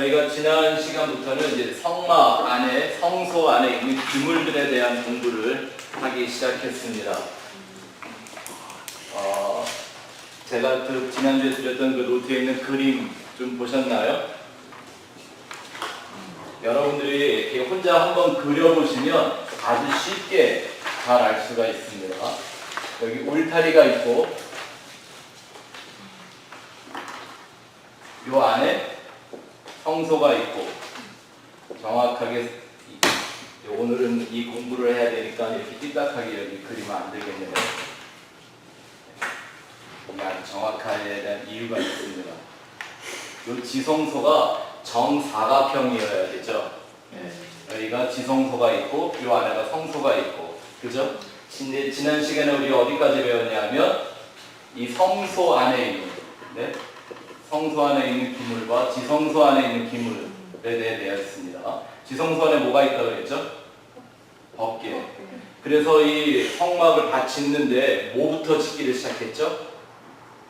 저희가 지난 시간부터는 이제 성막 안에, 성소 안에 있는 기물들에 대한 공부를 하기 시작했습니다. 제가 지난주에 드렸던 그 노트에 있는 그림 좀 보셨나요? 여러분들이 이렇게 혼자 한번 그려보시면 아주 쉽게 잘 알 수가 있습니다. 여기 울타리가 있고, 요 안에 성소가 있고, 정확하게 오늘은 이 공부를 해야 되니까 이렇게 삐딱하게 여기 그리면 안 되겠네요. 정확하게 대한 이유가 있습니다. 이 지성소가 정사각형이어야 되죠. 여기가 지성소가 있고, 이 안에가 성소가 있고, 그죠? 지난 시간에 우리 어디까지 배웠냐면 이 성소 안에 있는, 성소 안에 있는 기물과 지성소 안에 있는 기물에 대해 배웠습니다. 지성소 안에 뭐가 있다고 그랬죠? 법궤. 그래서 이 성막을 다 짓는데 뭐부터 짓기를 시작했죠?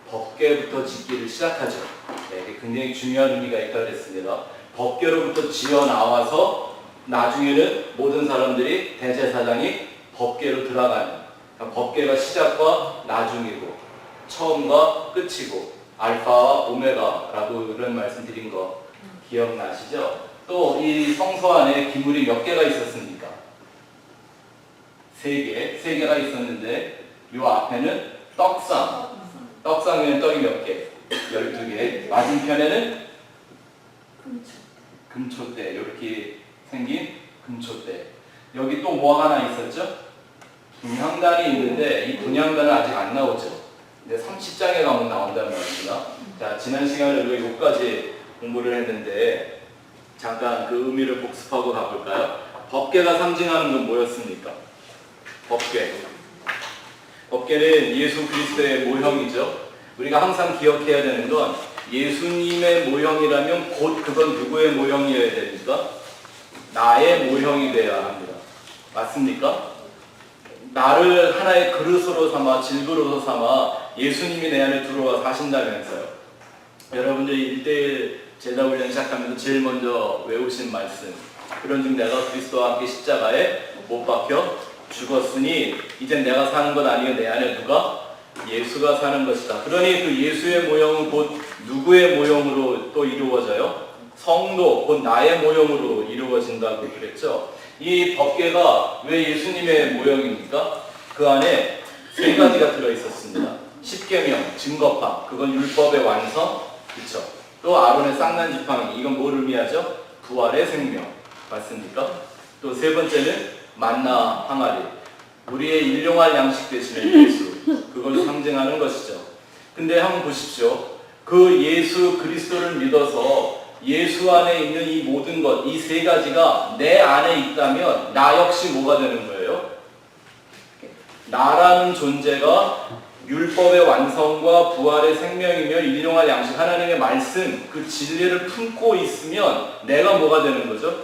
법궤부터 짓기를 시작하죠. 이게 굉장히 중요한 의미가 있다고 그랬습니다. 법궤로부터 지어 나와서 나중에는 모든 사람들이 대제사장이 법궤로 들어가는, 그러니까 법궤가 시작과 나중이고 처음과 끝이고 알파와 오메가라고 이런 말씀 드린 거 기억나시죠? 또 이 성소 안에 기물이 몇 개가 있었습니까? 3개가 있었는데 이 앞에는 떡상에는 떡이 몇 개? 12개. 맞은편에는 금초대, 이렇게 생긴 금초대. 여기 또 뭐 하나 있었죠? 분향단이 있는데 이 분향단은 아직 안 나오죠. 근데 30장에 가면 나온다는 말입니다. 자, 지난 시간에 우리가 여기까지 공부를 했는데 잠깐 그 의미를 복습하고 가볼까요? 법궤가 상징하는 건 뭐였습니까? 법궤는 예수 그리스도의 모형이죠. 우리가 항상 기억해야 되는 건 예수님의 모형이라면 곧 그건 누구의 모형이어야 됩니까? 나의 모형이 되어야 합니다. 맞습니까? 나를 하나의 그릇으로 삼아, 질그릇으로 삼아 예수님이 내 안에 들어와 사신다면서요. 여러분들이 1대1 제자훈련 시작하면서 제일 먼저 외우신 말씀, 그런즉 내가 그리스도와 함께 십자가에 못 박혀 죽었으니 이제 내가 사는 것 아니요 내 안에 누가? 예수가 사는 것이다. 그러니 그 예수의 모형은 곧 누구의 모형으로 또 이루어져요? 성도, 곧 나의 모형으로 이루어진다고 그랬죠. 이 법궤가 왜 예수님의 모형입니까? 그 안에 3가지가 들어있었습니다. 십계명, 증거판, 그건 율법의 완성, 그렇죠? 또 아론의 쌍난 지팡이, 이건 뭘 의미하죠? 부활의 생명, 맞습니까? 또 3번째는 만나 항아리, 우리의 일용할 양식 되시는 예수, 그걸 상징하는 것이죠. 근데 한번 보십시오. 그 예수 그리스도를 믿어서 예수 안에 있는 이 모든 것, 이 3가지가 내 안에 있다면 나 역시 뭐가 되는 거예요? 나라는 존재가 율법의 완성과 부활의 생명이며 일용할 양식, 하나님의 말씀, 그 진리를 품고 있으면 내가 뭐가 되는 거죠?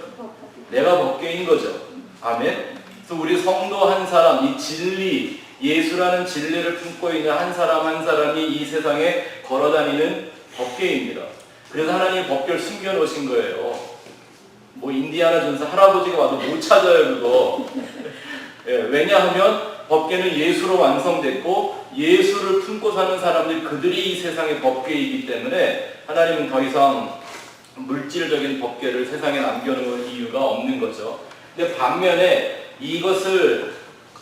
내가 법궤인 거죠. 아멘. 그래서 우리 성도 한 사람, 이 진리, 예수라는 진리를 품고 있는 한 사람 한 사람이 이 세상에 걸어다니는 법궤입니다. 그래서 하나님이 법궤를 숨겨놓으신 거예요. 뭐 인디아나 존스 할아버지가 와도 못 찾아요, 그거. 왜냐하면 법궤는 예수로 완성됐고 예수를 품고 사는 사람들, 그들이 이 세상의 법궤이기 때문에 하나님은 더 이상 물질적인 법궤를 세상에 남겨놓을 이유가 없는 거죠. 근데 반면에 이것을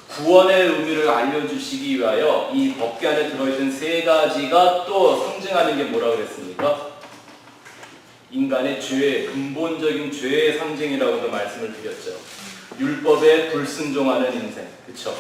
구원의 의미를 알려주시기 위하여 이 법궤 안에 들어있는 3가지가 또 상징하는 게 뭐라고 그랬습니까? 인간의 죄, 근본적인 죄의 상징이라고도 말씀을 드렸죠. 율법에 불순종하는 인생, 그쵸?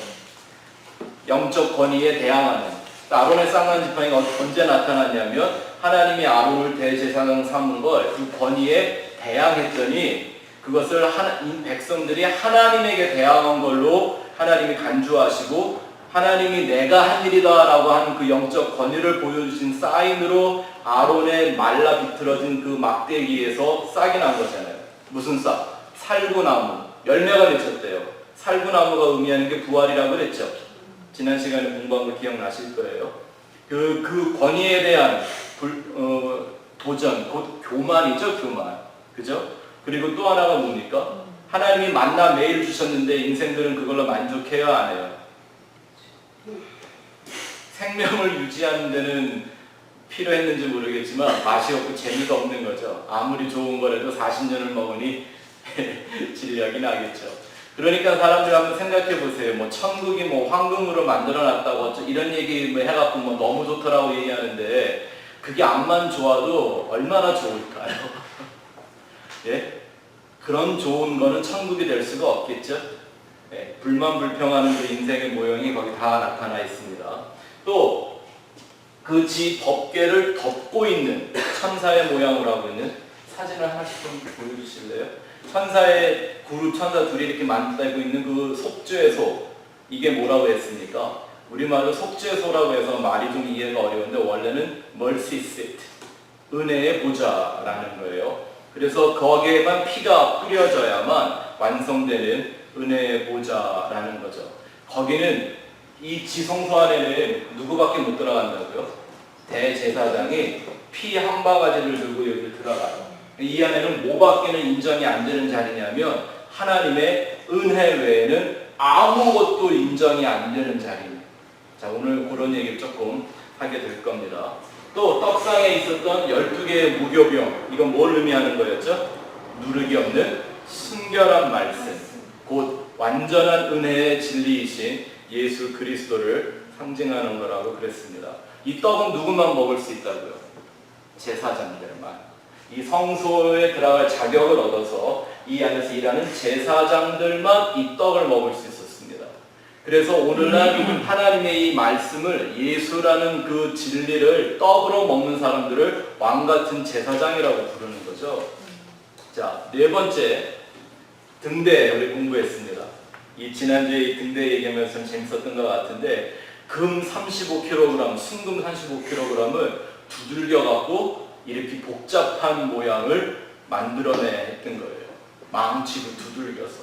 영적 권위에 대항하는. 아론의 쌍난 지팡이가 언제 나타났냐면 하나님이 아론을 대제사장 삼은 걸 그 권위에 대항했더니 그것을 이 백성들이 하나님에게 대항한 걸로 하나님이 간주하시고 하나님이 내가 한 일이다 라고 하는 그 영적 권위를 보여주신 사인으로 아론의 말라 비틀어진 그 막대기에서 싹이 난 거잖아요. 무슨 싹? 살구나무. 열매가 맺혔대요. 살구나무가 의미하는 게 부활이라고 그랬죠. 지난 시간에 공부한 거 기억나실 거예요. 그 권위에 대한 도전, 곧 교만이죠, 교만. 그죠? 그리고 또 하나가 뭡니까? 하나님이 만나 매일 주셨는데 인생들은 그걸로 만족해요, 안 해요? 생명을 유지하는 데는 필요했는지 모르겠지만 맛이 없고 재미가 없는 거죠. 아무리 좋은 거라도 40년을 먹으니 진력이 나겠죠. 그러니까 사람들 한번 생각해 보세요. 뭐 천국이 뭐 황금으로 만들어 놨다고 이런 얘기 뭐 해갖고 뭐 너무 좋더라고 얘기하는데 그게 앞만 좋아도 얼마나 좋을까요? 예? 그런 좋은 거는 천국이 될 수가 없겠죠. 예, 불만불평하는 그 인생의 모형이 거기 다 나타나 있습니다. 또 그 지 법궤를 덮고 있는 천사의 모양으로 하고 있는 사진을 하나씩 좀 보여주실래요? 천사의 그룹 천사 둘이 이렇게 만들고 있는 그 속죄소, 이게 뭐라고 했습니까? 우리말로 속죄소라고 해서 말이 좀 이해가 어려운데 원래는 mercy seat, 은혜의 보좌라는 거예요. 그래서 거기에만 피가 뿌려져야만 완성되는 은혜의 보좌라는 거죠. 거기는 이 지성소 안에는 누구밖에 못 들어간다고요? 대제사장이 피 한 바가지를 들고 여기 들어가요. 이 안에는 뭐밖에는 인정이 안 되는 자리냐면 하나님의 은혜 외에는 아무것도 인정이 안 되는 자리입니다. 자, 오늘 그런 얘기를 조금 하게 될 겁니다. 또 떡상에 있었던 12개의 무교병, 이건 뭘 의미하는 거였죠? 누르기 없는 순결한 말씀, 곧 완전한 은혜의 진리이신 예수 그리스도를 상징하는 거라고 그랬습니다. 이 떡은 누구만 먹을 수 있다고요? 제사장들만. 이 성소에 들어갈 자격을 얻어서 이 안에서 일하는 제사장들만 이 떡을 먹을 수 있었습니다. 그래서 오늘날 하나님의 이 말씀을, 예수라는 그 진리를 떡으로 먹는 사람들을 왕같은 제사장이라고 부르는 거죠. 자, 네 번째, 등대 우리 공부했습니다. 이 지난주에 이 등대 얘기하면서 참 재밌었던 것 같은데 금 35kg, 순금 35kg을 두들겨 갖고 이렇게 복잡한 모양을 만들어냈던 거예요. 망치로 두들겨서.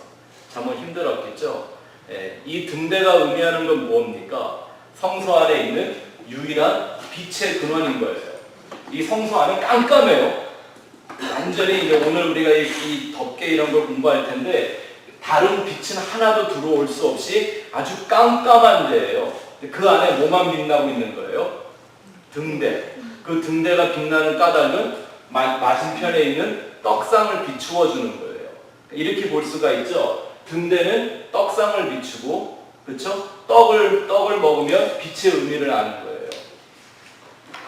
참 힘들었겠죠. 예, 이 등대가 의미하는 건 뭡니까? 성소 안에 있는 유일한 빛의 근원인 거예요. 이 성소 안은 깜깜해요. 완전히 이제 오늘 우리가 이 덮개 이런 걸 공부할 텐데 다른 빛은 하나도 들어올 수 없이 아주 깜깜한 데예요. 그 안에 뭐만 빛나고 있는 거예요? 등대. 그 등대가 빛나는 까닭은 맞은편에 있는 떡상을 비추어 주는 거예요. 이렇게 볼 수가 있죠. 등대는 떡상을 비추고, 그렇죠? 떡을 먹으면 빛의 의미를 아는 거예요.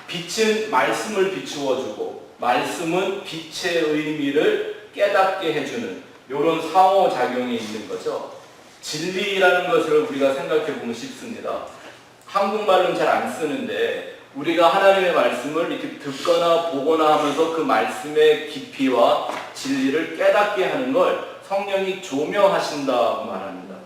빛은 말씀을 비추어 주고, 말씀은 빛의 의미를 깨닫게 해주는 이런 상호작용이 있는 거죠. 진리라는 것을 우리가 생각해 보면 쉽습니다. 한국말은 잘 안 쓰는데 우리가 하나님의 말씀을 이렇게 듣거나 보거나 하면서 그 말씀의 깊이와 진리를 깨닫게 하는 걸 성령이 조명하신다고 말합니다.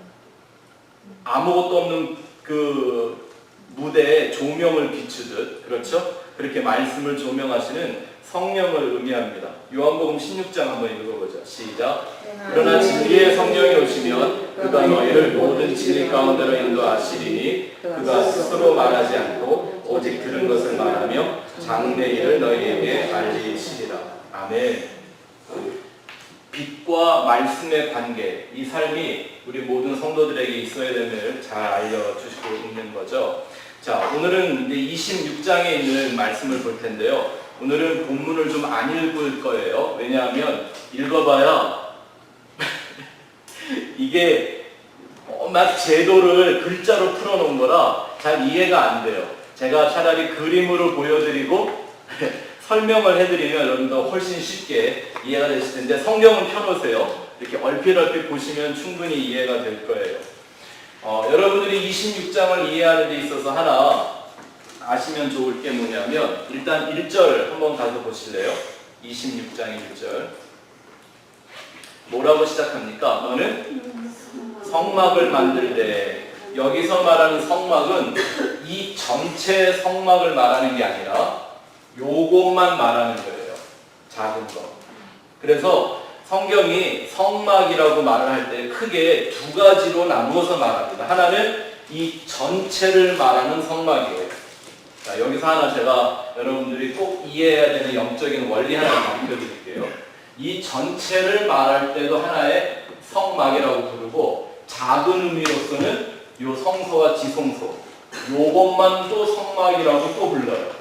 아무것도 없는 그 무대에 조명을 비추듯, 그렇죠? 그렇게 말씀을 조명하시는 성령을 의미합니다. 요한복음 16장 한번 읽어보죠. 시작. 그러나 진리의 성령이 오시면 그가 너희를 모든 진리 가운데로 인도하시리니 그가 스스로 말하지 않고 오직 들은 것을 말하며 장래 일을 너희에게 알리시리라. 아멘. 빛과 말씀의 관계, 이 삶이 우리 모든 성도들에게 있어야 됨을 잘 알려주시고 있는 거죠. 자, 오늘은 이제 26장에 있는 말씀을 볼 텐데요. 오늘은 본문을 좀 안 읽을 거예요. 왜냐하면 읽어봐야 이게 막 제도를 글자로 풀어놓은 거라 잘 이해가 안 돼요. 제가 차라리 그림으로 보여드리고 설명을 해드리면 여러분도 훨씬 쉽게 이해가 되실 텐데 성경은 펴놓으세요. 이렇게 얼핏 보시면 충분히 이해가 될 거예요. 여러분들이 26장을 이해하는 데 있어서 하나 아시면 좋을 게 뭐냐면 일단 1절 한번 가서 보실래요? 26장 1절 뭐라고 시작합니까? 너는 성막을 만들되, 여기서 말하는 성막은 이 전체 성막을 말하는 게 아니라 요것만 말하는 거예요. 작은 거. 그래서 성경이 성막이라고 말을 할 때 크게 두 가지로 나누어서 말합니다. 하나는 이 전체를 말하는 성막이에요. 자, 여기서 하나 제가 여러분들이 꼭 이해해야 되는 영적인 원리 하나 가르쳐 드릴게요. 이 전체를 말할 때도 하나의 성막이라고 부르고, 작은 의미로서는 요 성소와 지성소, 요것만 또 성막이라고 또 불러요.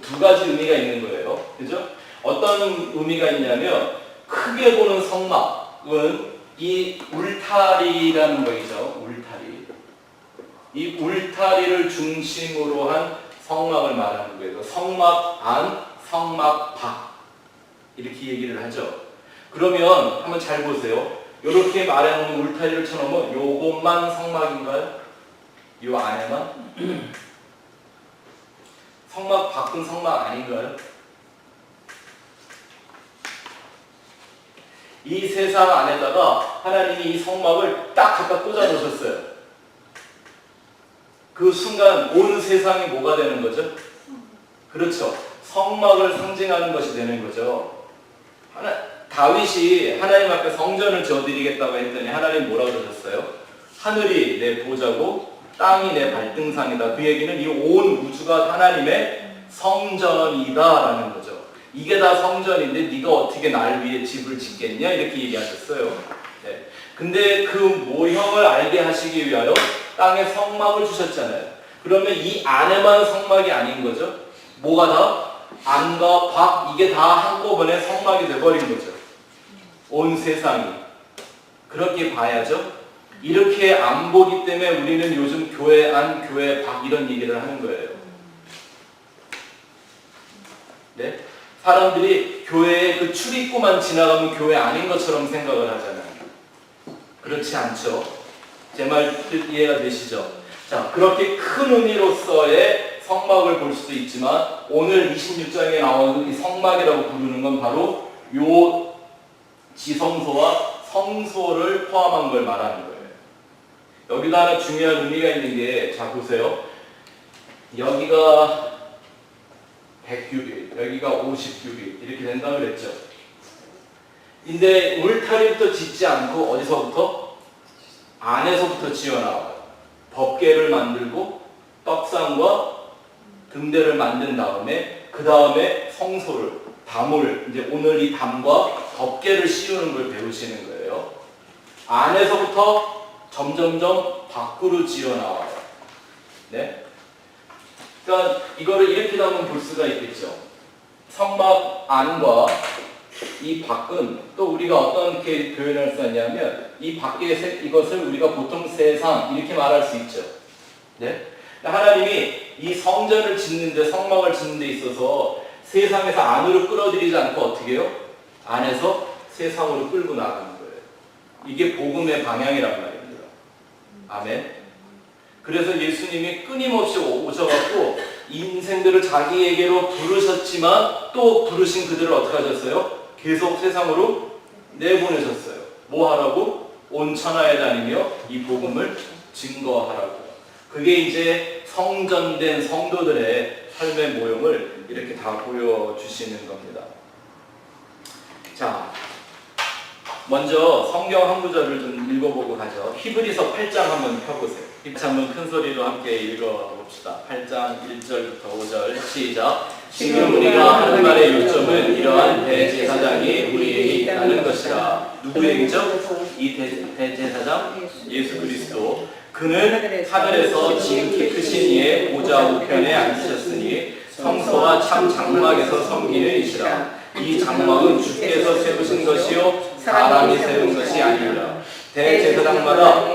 두 가지 의미가 있는 거예요. 그죠? 어떤 의미가 있냐면, 크게 보는 성막은 이 울타리라는 거이죠. 울타리. 이 울타리를 중심으로 한 성막을 말하는 거예요. 성막 안, 성막 밖. 이렇게 얘기를 하죠. 그러면 한번 잘 보세요. 이렇게 말해놓은 울타리를 쳐놓으면 요것만 성막인가요? 요 안에만? 성막 밖은 성막 아닌가요? 이 세상 안에다가 하나님이 이 성막을 딱 갖다 꽂아 놓으셨어요. 그 순간 온 세상이 뭐가 되는 거죠? 그렇죠. 성막을 상징하는 것이 되는 거죠. 다윗이 하나님 앞에 성전을 지어드리겠다고 했더니 하나님 뭐라고 그러셨어요? 하늘이 내 보좌고 땅이 내 발등상이다. 그 얘기는 이 온 우주가 하나님의 성전이다라는 거죠. 이게 다 성전인데 네가 어떻게 날 위해 집을 짓겠냐? 이렇게 얘기하셨어요. 네. 근데 그 모형을 알게 하시기 위하여 땅에 성막을 주셨잖아요. 그러면 이 안에만 성막이 아닌 거죠. 뭐가 다? 안과 밖, 이게 다 한꺼번에 성막이 돼버린 거죠. 온 세상이. 그렇게 봐야죠. 이렇게 안 보기 때문에 우리는 요즘 교회 안, 교회 밖 이런 얘기를 하는 거예요. 네? 사람들이 교회에 그 출입구만 지나가면 교회 아닌 것처럼 생각을 하잖아요. 그렇지 않죠. 제 말 이해가 되시죠? 자, 그렇게 큰 의미로서의 성막을 볼 수도 있지만 오늘 26장에 나오는 이 성막이라고 부르는 건 바로 요 지성소와 성소를 포함한 걸 말하는 거예요. 여기도 하나 중요한 의미가 있는 게, 자 보세요. 여기가 100규빗, 여기가 50규빗 이렇게 된다고 그랬죠. 근데 울타리부터 짓지 않고 어디서부터? 안에서부터 지어나와요. 법궤를 만들고 떡상과 등대를 만든 다음에 그 다음에 성소를, 담을, 이제 오늘 이 담과 법궤를 씌우는 걸 배우시는 거예요. 안에서부터 점점점 밖으로 지어나와요. 네? 그러니까 이거를 이렇게 한번 볼 수가 있겠죠. 성막 안과 이 밖은 또 우리가 어떻게 표현할 수 있냐면, 이 밖의 이것을 우리가 보통 세상 이렇게 말할 수 있죠. 네? 하나님이 이 성전을 짓는데, 성막을 짓는 데 있어서 세상에서 안으로 끌어들이지 않고 어떻게 해요? 안에서 세상으로 끌고 나가는 거예요. 이게 복음의 방향이란 말입니다. 아멘. 그래서 예수님이 끊임없이 오셔갖고 인생들을 자기에게로 부르셨지만 또 부르신 그들을 어떻게 하셨어요? 계속 세상으로 내보내셨어요. 뭐 하라고? 온 천하에 다니며 이 복음을 증거하라고. 그게 이제 성전된 성도들의 삶의 모형을 이렇게 다 보여주시는 겁니다. 자, 먼저 성경 한 구절을 좀 읽어보고 가죠. 히브리서 8장 한번 펴보세요. 한번 큰 소리로 함께 읽어봅시다. 8장 1절부터 5절 시작. 지금 우리가 하는 말의 요점은 이러한 대제사장이 우리에게 있다는 것이라. 누구 얘기죠? 이 대제사장? 예수 그리스도. 그는 하늘에서 지극히 크신 이의 보좌 우편에 앉으셨으니 성소와 참 장막에서 섬기는 이시라. 이 장막은 주께서 세우신 것이요 사람이 세운 것이 아니라 대제사장마다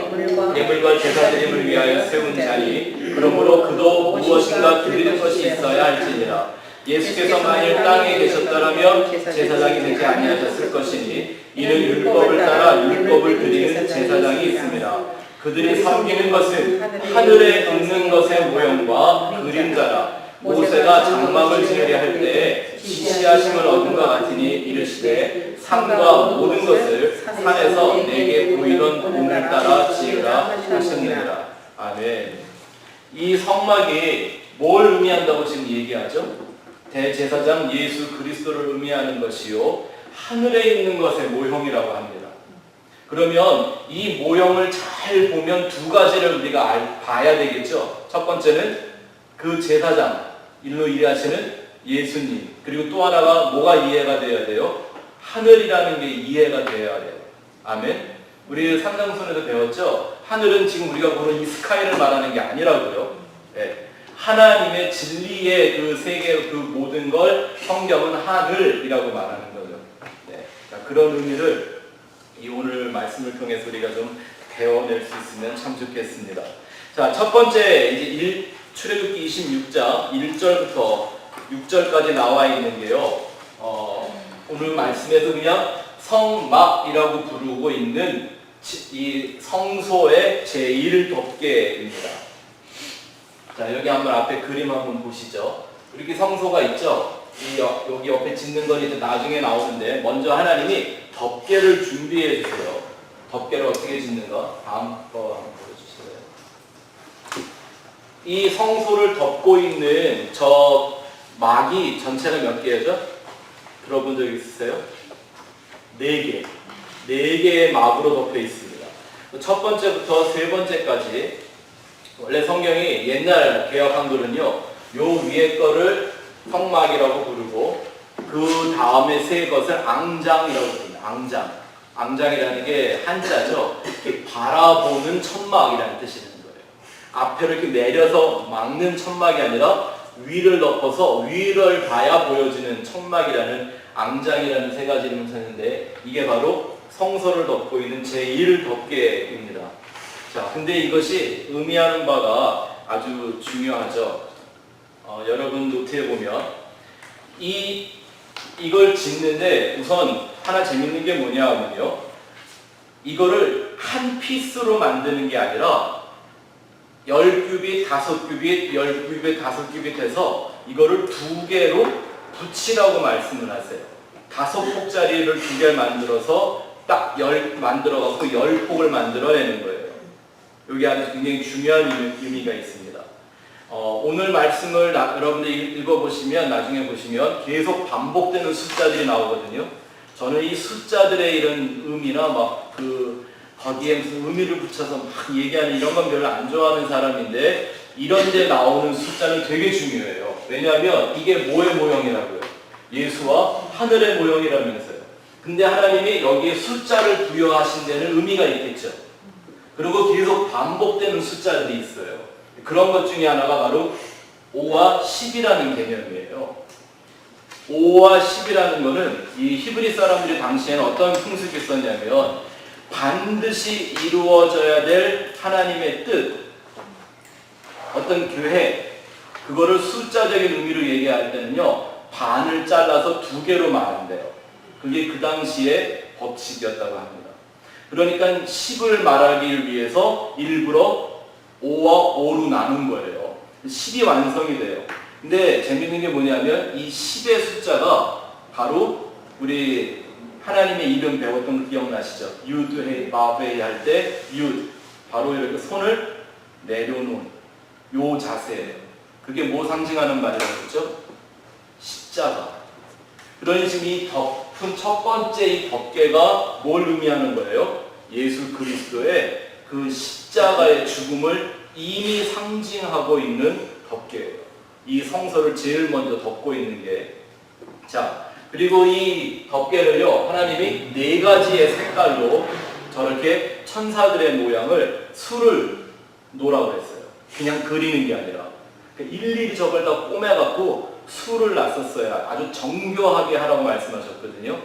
예물과 제사드림을 위하여 세운 자니 그러므로 그도 무엇인가 드리는 것이 있어야 할지니라. 예수께서 만일 땅에 계셨더라면 제사장이 되지 아니하셨을 것이니 이는 율법을 따라 율법을 드리는 제사장이 있습니다. 그들이 섬기는 것은 하늘에 있는 것의 모형과 그림자라. 모세가 장막을 지으려 할 때에 지시하심을 얻은 것 같으니 이르시되 산과 모든 것을 산에서 내게 보이던 본을 따라 지으라 하셨느니라. 아멘. 이 성막이 뭘 의미한다고 지금 얘기하죠? 대제사장 예수 그리스도를 의미하는 것이요 하늘에 있는 것의 모형이라고 합니다. 그러면 이 모형을 잘 보면 두 가지를 우리가 봐야 되겠죠. 첫 번째는 그 제사장, 일로 일하시는 예수님. 그리고 또 하나가 뭐가 이해가 돼야 돼요? 하늘이라는 게 이해가 되어야 돼요. 아멘. 우리 산상순에도 배웠죠? 하늘은 지금 우리가 보는 이 스카이를 말하는 게 아니라고요. 네. 하나님의 진리의 그 세계 그 모든 걸 성경은 하늘이라고 말하는 거죠. 네. 자, 그런 의미를 이 오늘 말씀을 통해서 우리가 좀 배워낼 수 있으면 참 좋겠습니다. 자, 첫 번째 이제 출애굽기 26장 1절부터 6절까지 나와 있는 게요. 오늘 말씀에서 그냥 성막이라고 부르고 있는 이 성소의 제1덮개입니다. 자, 여기 한번 앞에 그림 한번 보시죠. 이렇게 성소가 있죠. 여기 옆에 짓는 건 이제 나중에 나오는데 먼저 하나님이 덮개를 준비해 주세요. 덮개를 어떻게 짓는가? 다음 거 한번 보여주실래요? 이 성소를 덮고 있는 저 막이 전체가 몇 개죠? 들어본 적 있으세요? 4개. 4개의 막으로 덮여 있습니다. 첫 번째부터 세 번째까지 원래 성경이 옛날 개역 한글은요, 요 위에 거를 성막이라고 부르고 그 다음에 세 것을 앙장이라고 부릅니다. 앙장. 앙장이라는 게 한자죠. 이렇게 바라보는 천막이라는 뜻이 되는 거예요. 앞에를 이렇게 내려서 막는 천막이 아니라 위를 덮어서 위를 봐야 보여지는 천막이라는 앙장이라는 세 가지 이름을 썼는데 이게 바로 성소를 덮고 있는 제1덮개입니다. 자, 근데 이것이 의미하는 바가 아주 중요하죠. 여러분 노트에 보면 이걸 짓는데 우선 하나 재밌는 게 뭐냐 하면요, 이거를 한 피스로 만드는 게 아니라 10규빗, 5규빗, 10규빗, 5규빗 해서 이거를 2개로 붙이라고 말씀을 하세요. 5폭짜리를 2개 만들어서 딱 만들어갖고 10폭을 만들어내는 거예요. 여기 아주 굉장히 중요한 의미가 있습니다. 오늘 말씀을 여러분들이 읽어보시면 나중에 보시면 계속 반복되는 숫자들이 나오거든요. 저는 이 숫자들의 이런 의미나 거기에 무슨 의미를 붙여서 막 얘기하는 이런 건 별로 안 좋아하는 사람인데 이런 데 나오는 숫자는 되게 중요해요. 왜냐하면 이게 뭐의 모형이라고요? 예수와 하늘의 모형이라면서요. 근데 하나님이 여기에 숫자를 부여하신 데는 의미가 있겠죠. 그리고 계속 반복되는 숫자들이 있어요. 그런 것 중에 하나가 바로 5와 10이라는 개념이에요. 5와 10이라는 거는 이 히브리 사람들이 당시에는 어떤 풍습이 있었냐면 반드시 이루어져야 될 하나님의 뜻, 어떤 계획, 그거를 숫자적인 의미로 얘기할 때는요, 반을 잘라서 2개로 말한대요. 그게 그 당시의 법칙이었다고 합니다. 그러니까 10을 말하기 위해서 일부러 5와 5로 나눈 거예요. 10이 완성이 돼요. 근데 재밌는 게 뭐냐면 이 10의 숫자가 바로 우리 하나님의 이름 배웠던 거 기억나시죠? 유드헤이 바베이 할 때 유드, 바로 이렇게 손을 내려놓은 요 자세예요. 그게 뭐 상징하는 말이라고 했죠? 십자가. 그러니 지금 이 덮은 첫 번째 이 덮개가 뭘 의미하는 거예요? 예수 그리스도의 그 십자가의 죽음을 이미 상징하고 있는 덮개예요. 이 성소를 제일 먼저 덮고 있는 게. 자, 그리고 이 덮개를요, 하나님이 4가지의 색깔로 저렇게 천사들의 모양을 수를 놓으라고 했어요. 그냥 그리는 게 아니라 일일이 저걸 다 꼬매갖고 수를 놨었어요. 아주 정교하게 하라고 말씀하셨거든요.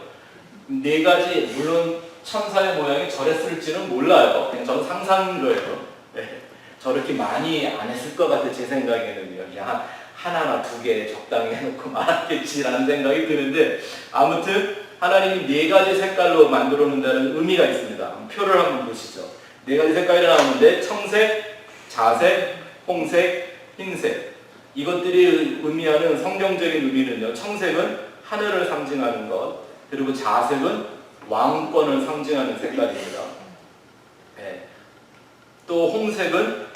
4가지, 물론 천사의 모양이 저랬을지는 몰라요. 그냥 저는 상상인 거예요. 네. 저렇게 많이 안 했을 것 같아, 제 생각에는요. 그냥 하나나 2개 적당히 해놓고 말았겠지라는 생각이 드는데, 아무튼 하나님이 4가지 색깔로 만들어 놓는다는 의미가 있습니다. 표를 한번 보시죠. 4가지 색깔이 나오는데 청색, 자색, 홍색, 흰색. 이것들이 의미하는 성경적인 의미는요, 청색은 하늘을 상징하는 것, 그리고 자색은 왕권을 상징하는 색깔입니다. 네. 또 홍색은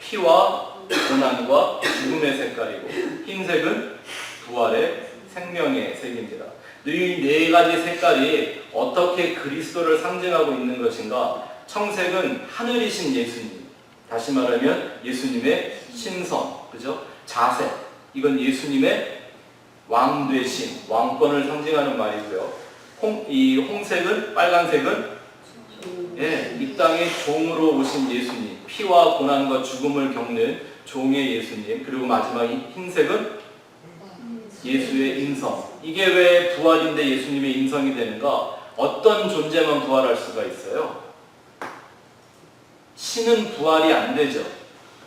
피와 고난과 죽음의 색깔이고, 흰색은 부활의 생명의 색입니다. 이 4가지 색깔이 어떻게 그리스도를 상징하고 있는 것인가? 청색은 하늘이신 예수님, 다시 말하면 예수님의 신성, 그죠? 자색, 이건 예수님의 왕되심, 왕권을 상징하는 말이고요. 이 홍색은, 빨간색은 예, 이 땅에 종으로 오신 예수님, 피와 고난과 죽음을 겪는 종의 예수님, 그리고 마지막 흰색은 예수의 인성. 이게 왜 부활인데 예수님의 인성이 되는가? 어떤 존재만 부활할 수가 있어요? 신은 부활이 안 되죠.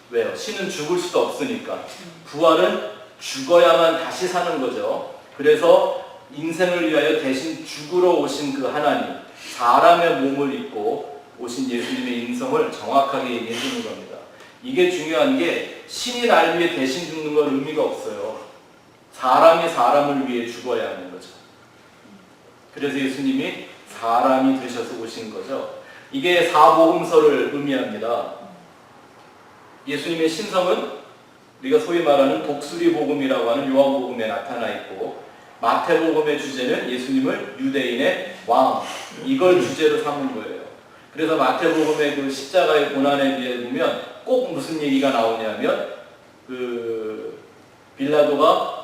왜요? 신은 죽을 수도 없으니까. 부활은 죽어야만 다시 사는 거죠. 그래서 인생을 위하여 대신 죽으러 오신 그 하나님, 사람의 몸을 입고 오신 예수님의 인성을 정확하게 얘기해 주는 겁니다. 이게 중요한 게 신이 날 위해 대신 죽는 건 의미가 없어요. 사람이 사람을 위해 죽어야 하는 거죠. 그래서 예수님이 사람이 되셔서 오신 거죠. 이게 사복음서를 의미합니다. 예수님의 신성은 우리가 소위 말하는 독수리 복음이라고 하는 요한복음에 나타나 있고, 마태복음의 주제는 예수님을 유대인의 왕, 이걸 주제로 삼은 거예요. 그래서 마태복음의 그 십자가의 고난에 대해 보면 꼭 무슨 얘기가 나오냐면 빌라도가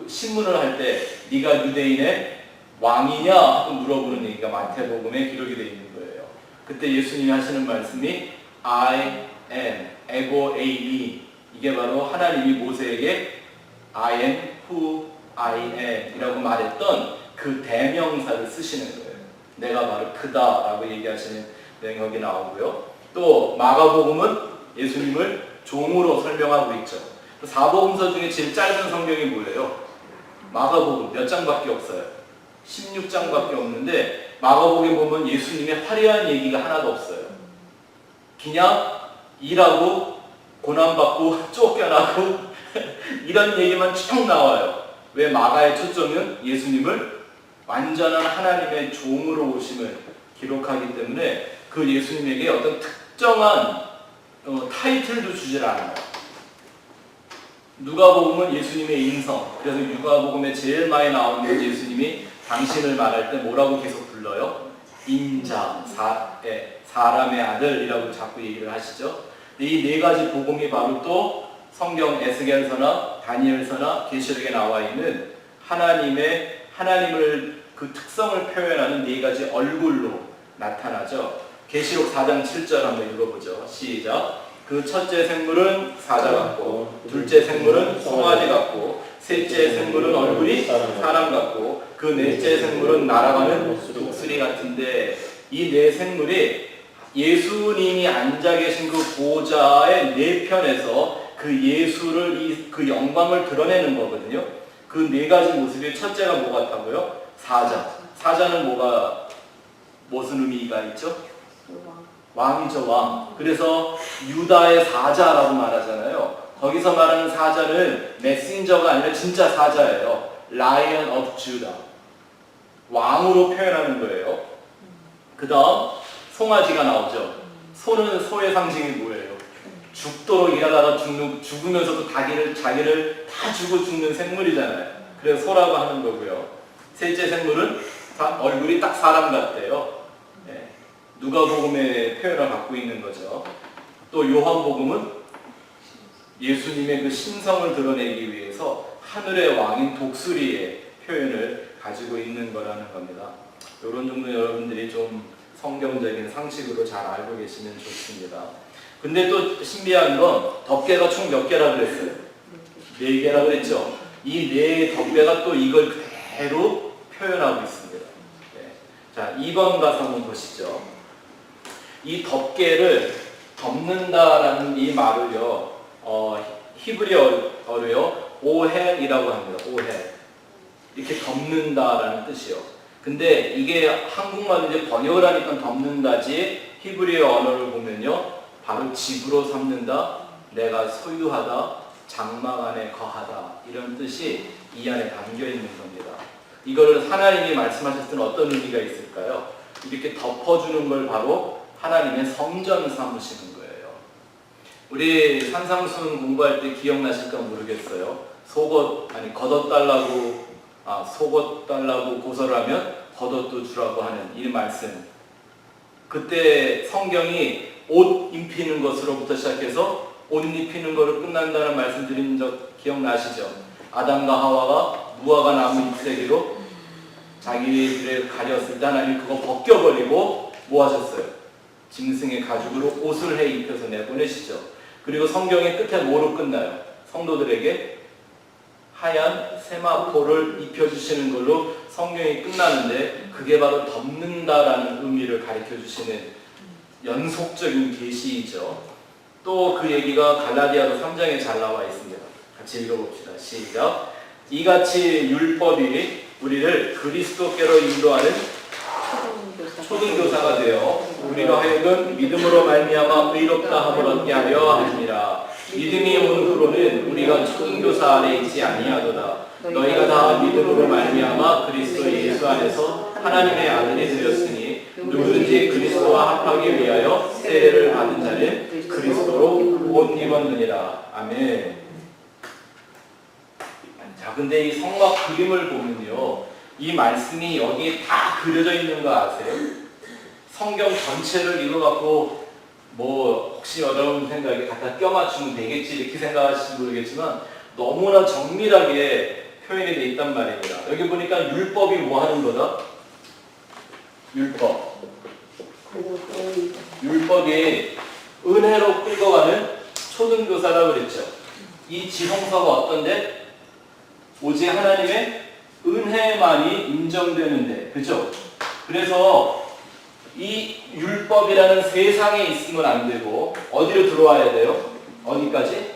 신문을 할 때 네가 유대인의 왕이냐 하고 물어보는 얘기가 마태복음에 기록이 되어 있는 거예요. 그때 예수님이 하시는 말씀이 I am, 에고 에이미, 이게 바로 하나님이 모세에게 I am who I am 이라고 말했던 그 대명사를 쓰시는 거예요. 내가 바로 그다라고 얘기하시는 내용이 나오고요. 또 마가복음은 예수님을 종으로 설명하고 있죠. 사복음서 중에 제일 짧은 성경이 뭐예요? 마가복음 몇 장밖에 없어요. 16장밖에 없는데 마가복음에 보면 예수님의 화려한 얘기가 하나도 없어요. 그냥 일하고 고난받고 쫓겨나고 이런 얘기만 쭉 나와요. 왜? 마가의 초점은 예수님을 완전한 하나님의 종으로 오심을 기록하기 때문에 그 예수님에게 어떤 특정한 타이틀도 주질 않아요. 누가복음은 예수님의 인성. 그래서 누가복음에 제일 많이 나오는 건 예수님이 당신을 말할 때 뭐라고 계속 불러요? 인자, 사람의 아들이라고 자꾸 얘기를 하시죠. 이 네 가지 복음이 바로 또 성경 에스겔서나 다니엘서나 계시록에 나와 있는 하나님을 그 특성을 표현하는 네 가지 얼굴로 나타나죠. 계시록 4장 7절 한번 읽어보죠. 시작. 그 첫째 생물은 사자 같고, 둘째 생물은 송아지 같고, 셋째 생물은 얼굴이 사람 같고, 그 넷째 생물은 날아가는 독수리 같은데, 이 네 생물이 예수님이 앉아 계신 그 보좌의 네 편에서 그 예수를 그 영광을 드러내는 거거든요. 그 네 가지 모습이 첫째가 뭐 같다고요? 사자. 사자는 무슨 의미가 있죠? 왕이죠, 왕. 그래서 유다의 사자라고 말하잖아요. 거기서 말하는 사자는 메신저가 아니라 진짜 사자예요. Lion of Judah. 왕으로 표현하는 거예요. 그 다음 송아지가 나오죠. 소는 소의 상징이 뭐예요? 죽도록 일하다가 죽으면서도 자기를 다 주고 죽는 생물이잖아요. 그래서 소라고 하는 거고요. 셋째 생물은 얼굴이 딱 사람 같대요. 네. 누가복음의 표현을 갖고 있는 거죠. 또 요한복음은 예수님의 그 신성을 드러내기 위해서 하늘의 왕인 독수리의 표현을 가지고 있는 거라는 겁니다. 이런 정도 여러분들이 좀 성경적인 상식으로 잘 알고 계시면 좋습니다. 근데 또 신비한 건 덮개가 총 몇 개라 그랬어요? 4개라 그랬죠? 이 4 덮개가 또 이걸 그대로 표현하고 있습니다. 네. 자, 2번 가서 한번 보시죠. 이 덮개를 덮는다라는 이 말을요, 히브리어로요, 오헬이라고 합니다. 오헬. 이렇게 덮는다라는 뜻이요. 근데 이게 한국말로 이제 번역을 하니까 덮는다지, 히브리어 언어를 보면요, 바로 집으로 삼는다, 내가 소유하다, 장막 안에 거하다, 이런 뜻이 이 안에 담겨 있는 겁니다. 이걸 하나님이 말씀하셨을 때는 어떤 의미가 있을까요? 이렇게 덮어주는 걸 바로 하나님의 성전 삼으시는 거예요. 우리 산상순 공부할 때 기억나실까 모르겠어요. 속옷 달라고 고소를 하면 겉옷도 주라고 하는 이 말씀. 그때 성경이 옷 입히는 것으로부터 시작해서 옷 입히는 것으로 끝난다는 말씀 드린 적 기억나시죠? 아담과 하와가 무화과 나무 잎새기로 자기를 가렸을 때 하나님 그거 벗겨버리고 뭐 하셨어요? 짐승의 가죽으로 옷을 해 입혀서 내보내시죠. 그리고 성경의 끝에 뭐로 끝나요? 성도들에게 하얀 세마포를 입혀주시는 걸로 성경이 끝나는데 그게 바로 덮는다라는 의미를 가르쳐주시는 연속적인 계시이죠. 또 그 얘기가 갈라디아서 3장에 잘 나와 있습니다. 같이 읽어봅시다. 시작. 이같이 율법이 우리를 그리스도께로 인도하는 초등교사가 되어 우리로 하여금 믿음으로 말미암아 의롭다 함을 얻게 하려 함이라. 믿음이 온 후로는 우리가 초등교사 아래 있지 아니하도다. 너희가 다 믿음으로 말미암아 그리스도 예수 안에서 하나님의 아들이 되었으니 누구든지 그리스도와 합하기 위하여 세례를 받은 자는 그리스도로 옷 입었느니라. 아멘. 자, 근데 이 성막 그림을 보면요, 이 말씀이 여기에 다 그려져 있는 거 아세요? 성경 전체를 이거 갖고 뭐 혹시 여러분 생각에 갖다 껴맞추면 되겠지 이렇게 생각하실지 모르겠지만 너무나 정밀하게 표현이 돼 있단 말입니다. 여기 보니까 율법이 뭐 하는 거다? 율법이 은혜로 끌고 가는 초등교사라고 그랬죠. 이 지성서가 어떤데? 오직 하나님의 은혜만이 인정되는데, 그죠? 그래서 이 율법이라는 세상에 있으면 안 되고 어디로 들어와야 돼요? 어디까지?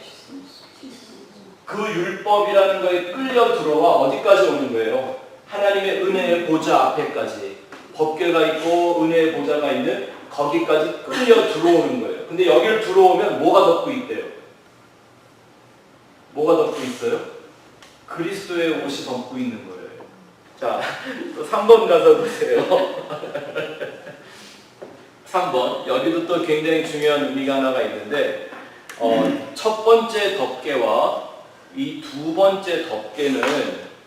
그 율법이라는 거에 끌려 들어와 어디까지 오는 거예요? 하나님의 은혜의 보좌 앞에까지. 법궤가 있고 은혜의 보좌가 있는 거기까지 끌려 들어오는 거예요. 근데 여기를 들어오면 뭐가 덮고 있대요? 뭐가 덮고 있어요? 그리스도의 옷이 덮고 있는 거예요. 자, 또 3번 가서 보세요. 3번. 여기도 또 굉장히 중요한 의미가 하나가 있는데 첫 번째 덮개와 이 두 번째 덮개는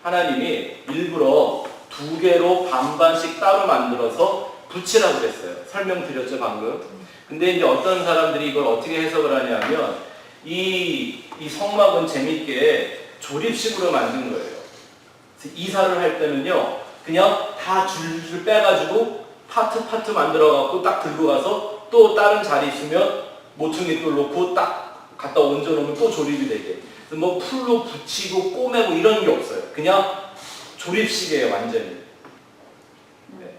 하나님이 일부러 두 개로 반반씩 따로 만들어서 붙이라고 그랬어요. 설명드렸죠, 방금. 근데 이제 어떤 사람들이 이걸 어떻게 해석을 하냐면 이 성막은 재밌게 조립식으로 만든 거예요. 그래서 이사를 할 때는요, 그냥 다 줄줄 빼가지고 파트 만들어갖고 딱 들고 가서 또 다른 자리 있으면 모퉁이 또 놓고 딱 갖다 얹어놓으면 또 조립이 되게. 그래서 뭐 풀로 붙이고 꼬매고 이런 게 없어요. 그냥 조립식이에요, 완전히. 네.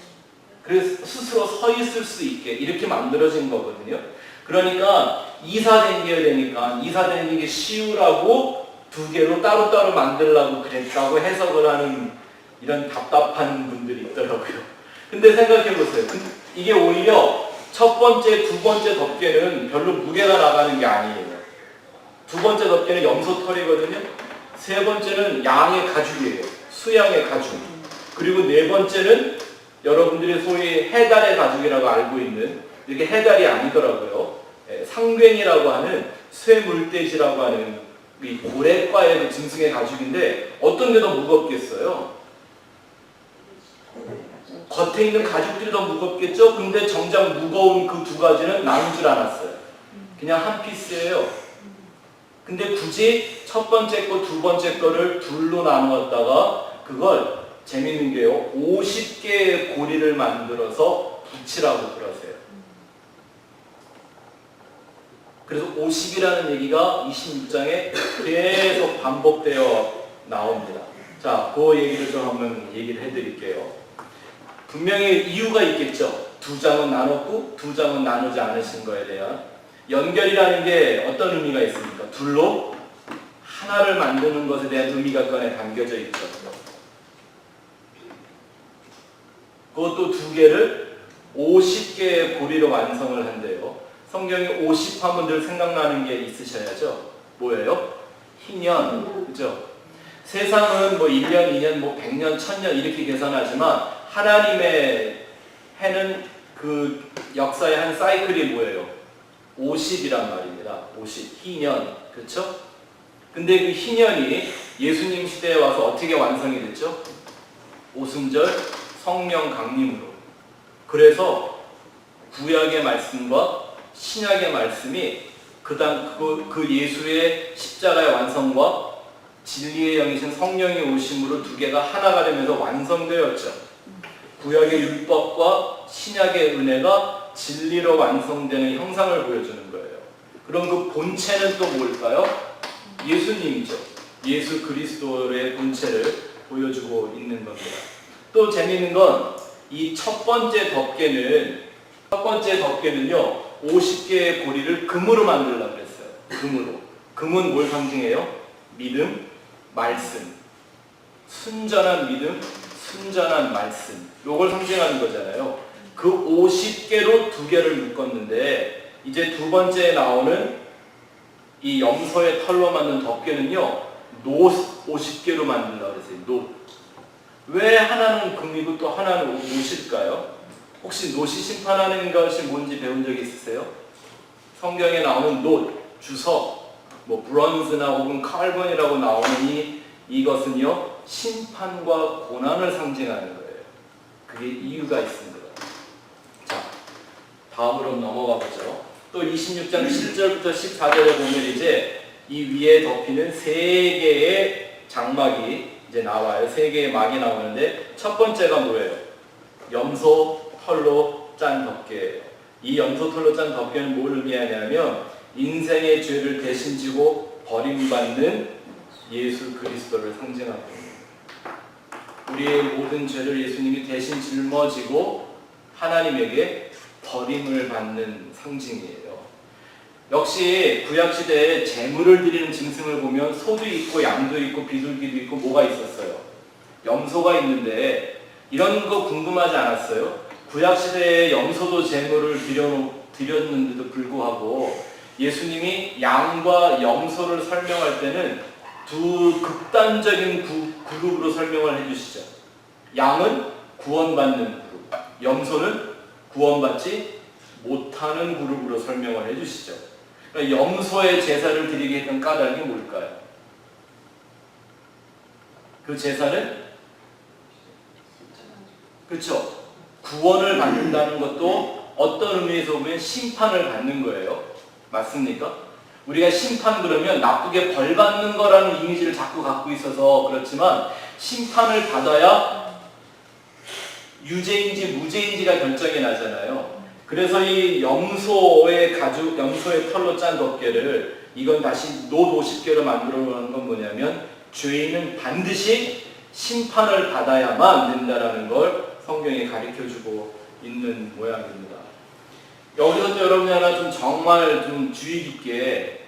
그래서 스스로 서 있을 수 있게 이렇게 만들어진 거거든요. 그러니까 이사 댕겨야 되니까 이사 댕기기 쉬우라고 두 개로 따로따로 만들려고 그랬다고 해석을 하는 이런 답답한 분들이 있더라고요. 근데 생각해 보세요. 이게 오히려 첫 번째, 두 번째 덮개는 별로 무게가 나가는 게 아니에요. 두 번째 덮개는 염소털이거든요. 세 번째는 양의 가죽이에요. 수양의 가죽. 그리고 네 번째는 여러분들이 소위 해달의 가죽이라고 알고 있는, 이게 해달이 아니더라고요. 상괭이라고 하는 쇠물돼지라고 하는 이 고래과의 짐승의 가죽인데 어떤 게 더 무겁겠어요? 겉에 있는 가죽들이 더 무겁겠죠? 근데 정작 무거운 그 두 가지는 나누질 않았어요. 그냥 한 피스예요. 근데 굳이 첫 번째 거, 두 번째 거를 둘로 나누었다가 그걸 재밌는 게요, 50개의 고리를 만들어서 붙이라고 그러세요. 그래서 50이라는 얘기가 26장에 계속 반복되어 나옵니다. 자, 그 얘기를 좀 한번 얘기를 해드릴게요. 분명히 이유가 있겠죠. 두 장은 나눴고 두 장은 나누지 않으신 거에 대한 연결이라는 게 어떤 의미가 있습니까? 둘로 하나를 만드는 것에 대한 의미가 그 안에 담겨져 있죠. 그것도 두 개를 50개의 고리로 완성을 한대요. 성경에 50 하면 늘 생각나는 게 있으셔야죠. 뭐예요? 희년, 그죠? 세상은 뭐 1년, 2년, 뭐 100년, 1000년 이렇게 계산하지만 하나님의 해는 그 역사의 한 사이클이 뭐예요? 50이란 말입니다. 50, 희년, 그렇죠? 근데 그 희년이 예수님 시대에 와서 어떻게 완성이 됐죠? 오순절 성령 강림으로. 그래서 구약의 말씀과 신약의 말씀이 그 예수의 십자가의 완성과 진리의 영이신 성령의 오심으로 두 개가 하나가 되면서 완성되었죠. 구약의 율법과 신약의 은혜가 진리로 완성되는 형상을 보여주는 거예요. 그럼 그 본체는 또 뭘까요? 예수님이죠. 예수 그리스도의 본체를 보여주고 있는 겁니다. 또 재미있는 건 이 첫 번째 덮개는요 50개의 고리를 금으로 만들려고 그랬어요. 금으로. 금은 뭘 상징해요? 믿음, 말씀. 순전한 믿음, 순전한 말씀. 요걸 상징하는 거잖아요. 그 50개로 2개를 묶었는데 이제 두 번째에 나오는 이 염소의 털로 만든 덮개는요 노 50개로 만들려고 그랬어요. 노. 왜 하나는 금이고 또 하나는 노실까요? 혹시 노시 심판하는 것이 뭔지 배운 적이 있으세요? 성경에 나오는 노, 주석, 뭐 브론즈나 혹은 칼본이라고 나오는 이것은요 심판과 고난을 상징하는 거예요. 그게 이유가 있습니다. 자, 다음으로 넘어가 보죠. 또 26장 7절부터 14절에 보면 이제 이 위에 덮이는 3개의 장막이 이제 나와요. 3개의 막이 나오는데 첫 번째가 뭐예요? 염소 털로 짠 덮개예요. 이 염소 털로 짠 덮개는 뭘 의미하냐면 인생의 죄를 대신 지고 버림받는 예수 그리스도를 상징하고 있습니다. 우리의 모든 죄를 예수님이 대신 짊어지고 하나님에게 버림을 받는 상징이에요. 역시 구약시대에 제물을 드리는 짐승을 보면 소도 있고 양도 있고 비둘기도 있고 뭐가 있었어요? 염소가 있는데 이런 거 궁금하지 않았어요? 구약시대에 염소도 제물을 드렸는데도 불구하고 예수님이 양과 염소를 설명할 때는 두 극단적인 그룹으로 설명을 해주시죠. 양은 구원받는 그룹, 염소는 구원받지 못하는 그룹으로 설명을 해주시죠. 그러니까 염소의 제사를 드리게 했던 까닭이 뭘까요? 그 제사는 그렇죠. 구원을 받는다는 것도 어떤 의미에서 보면 심판을 받는 거예요. 맞습니까? 우리가 심판 그러면 나쁘게 벌 받는 거라는 이미지를 자꾸 갖고 있어서 그렇지만 심판을 받아야 유죄인지 무죄인지가 결정이 나잖아요. 그래서 이 염소의 털로 짠 덮개를 이건 다시 노 50개로 만들어 놓은 건 뭐냐면 죄인은 반드시 심판을 받아야만 된다라는 걸 성경이 가르쳐주고 있는 모양입니다. 여기서 또 여러분이 하나 좀 정말 좀 주의 깊게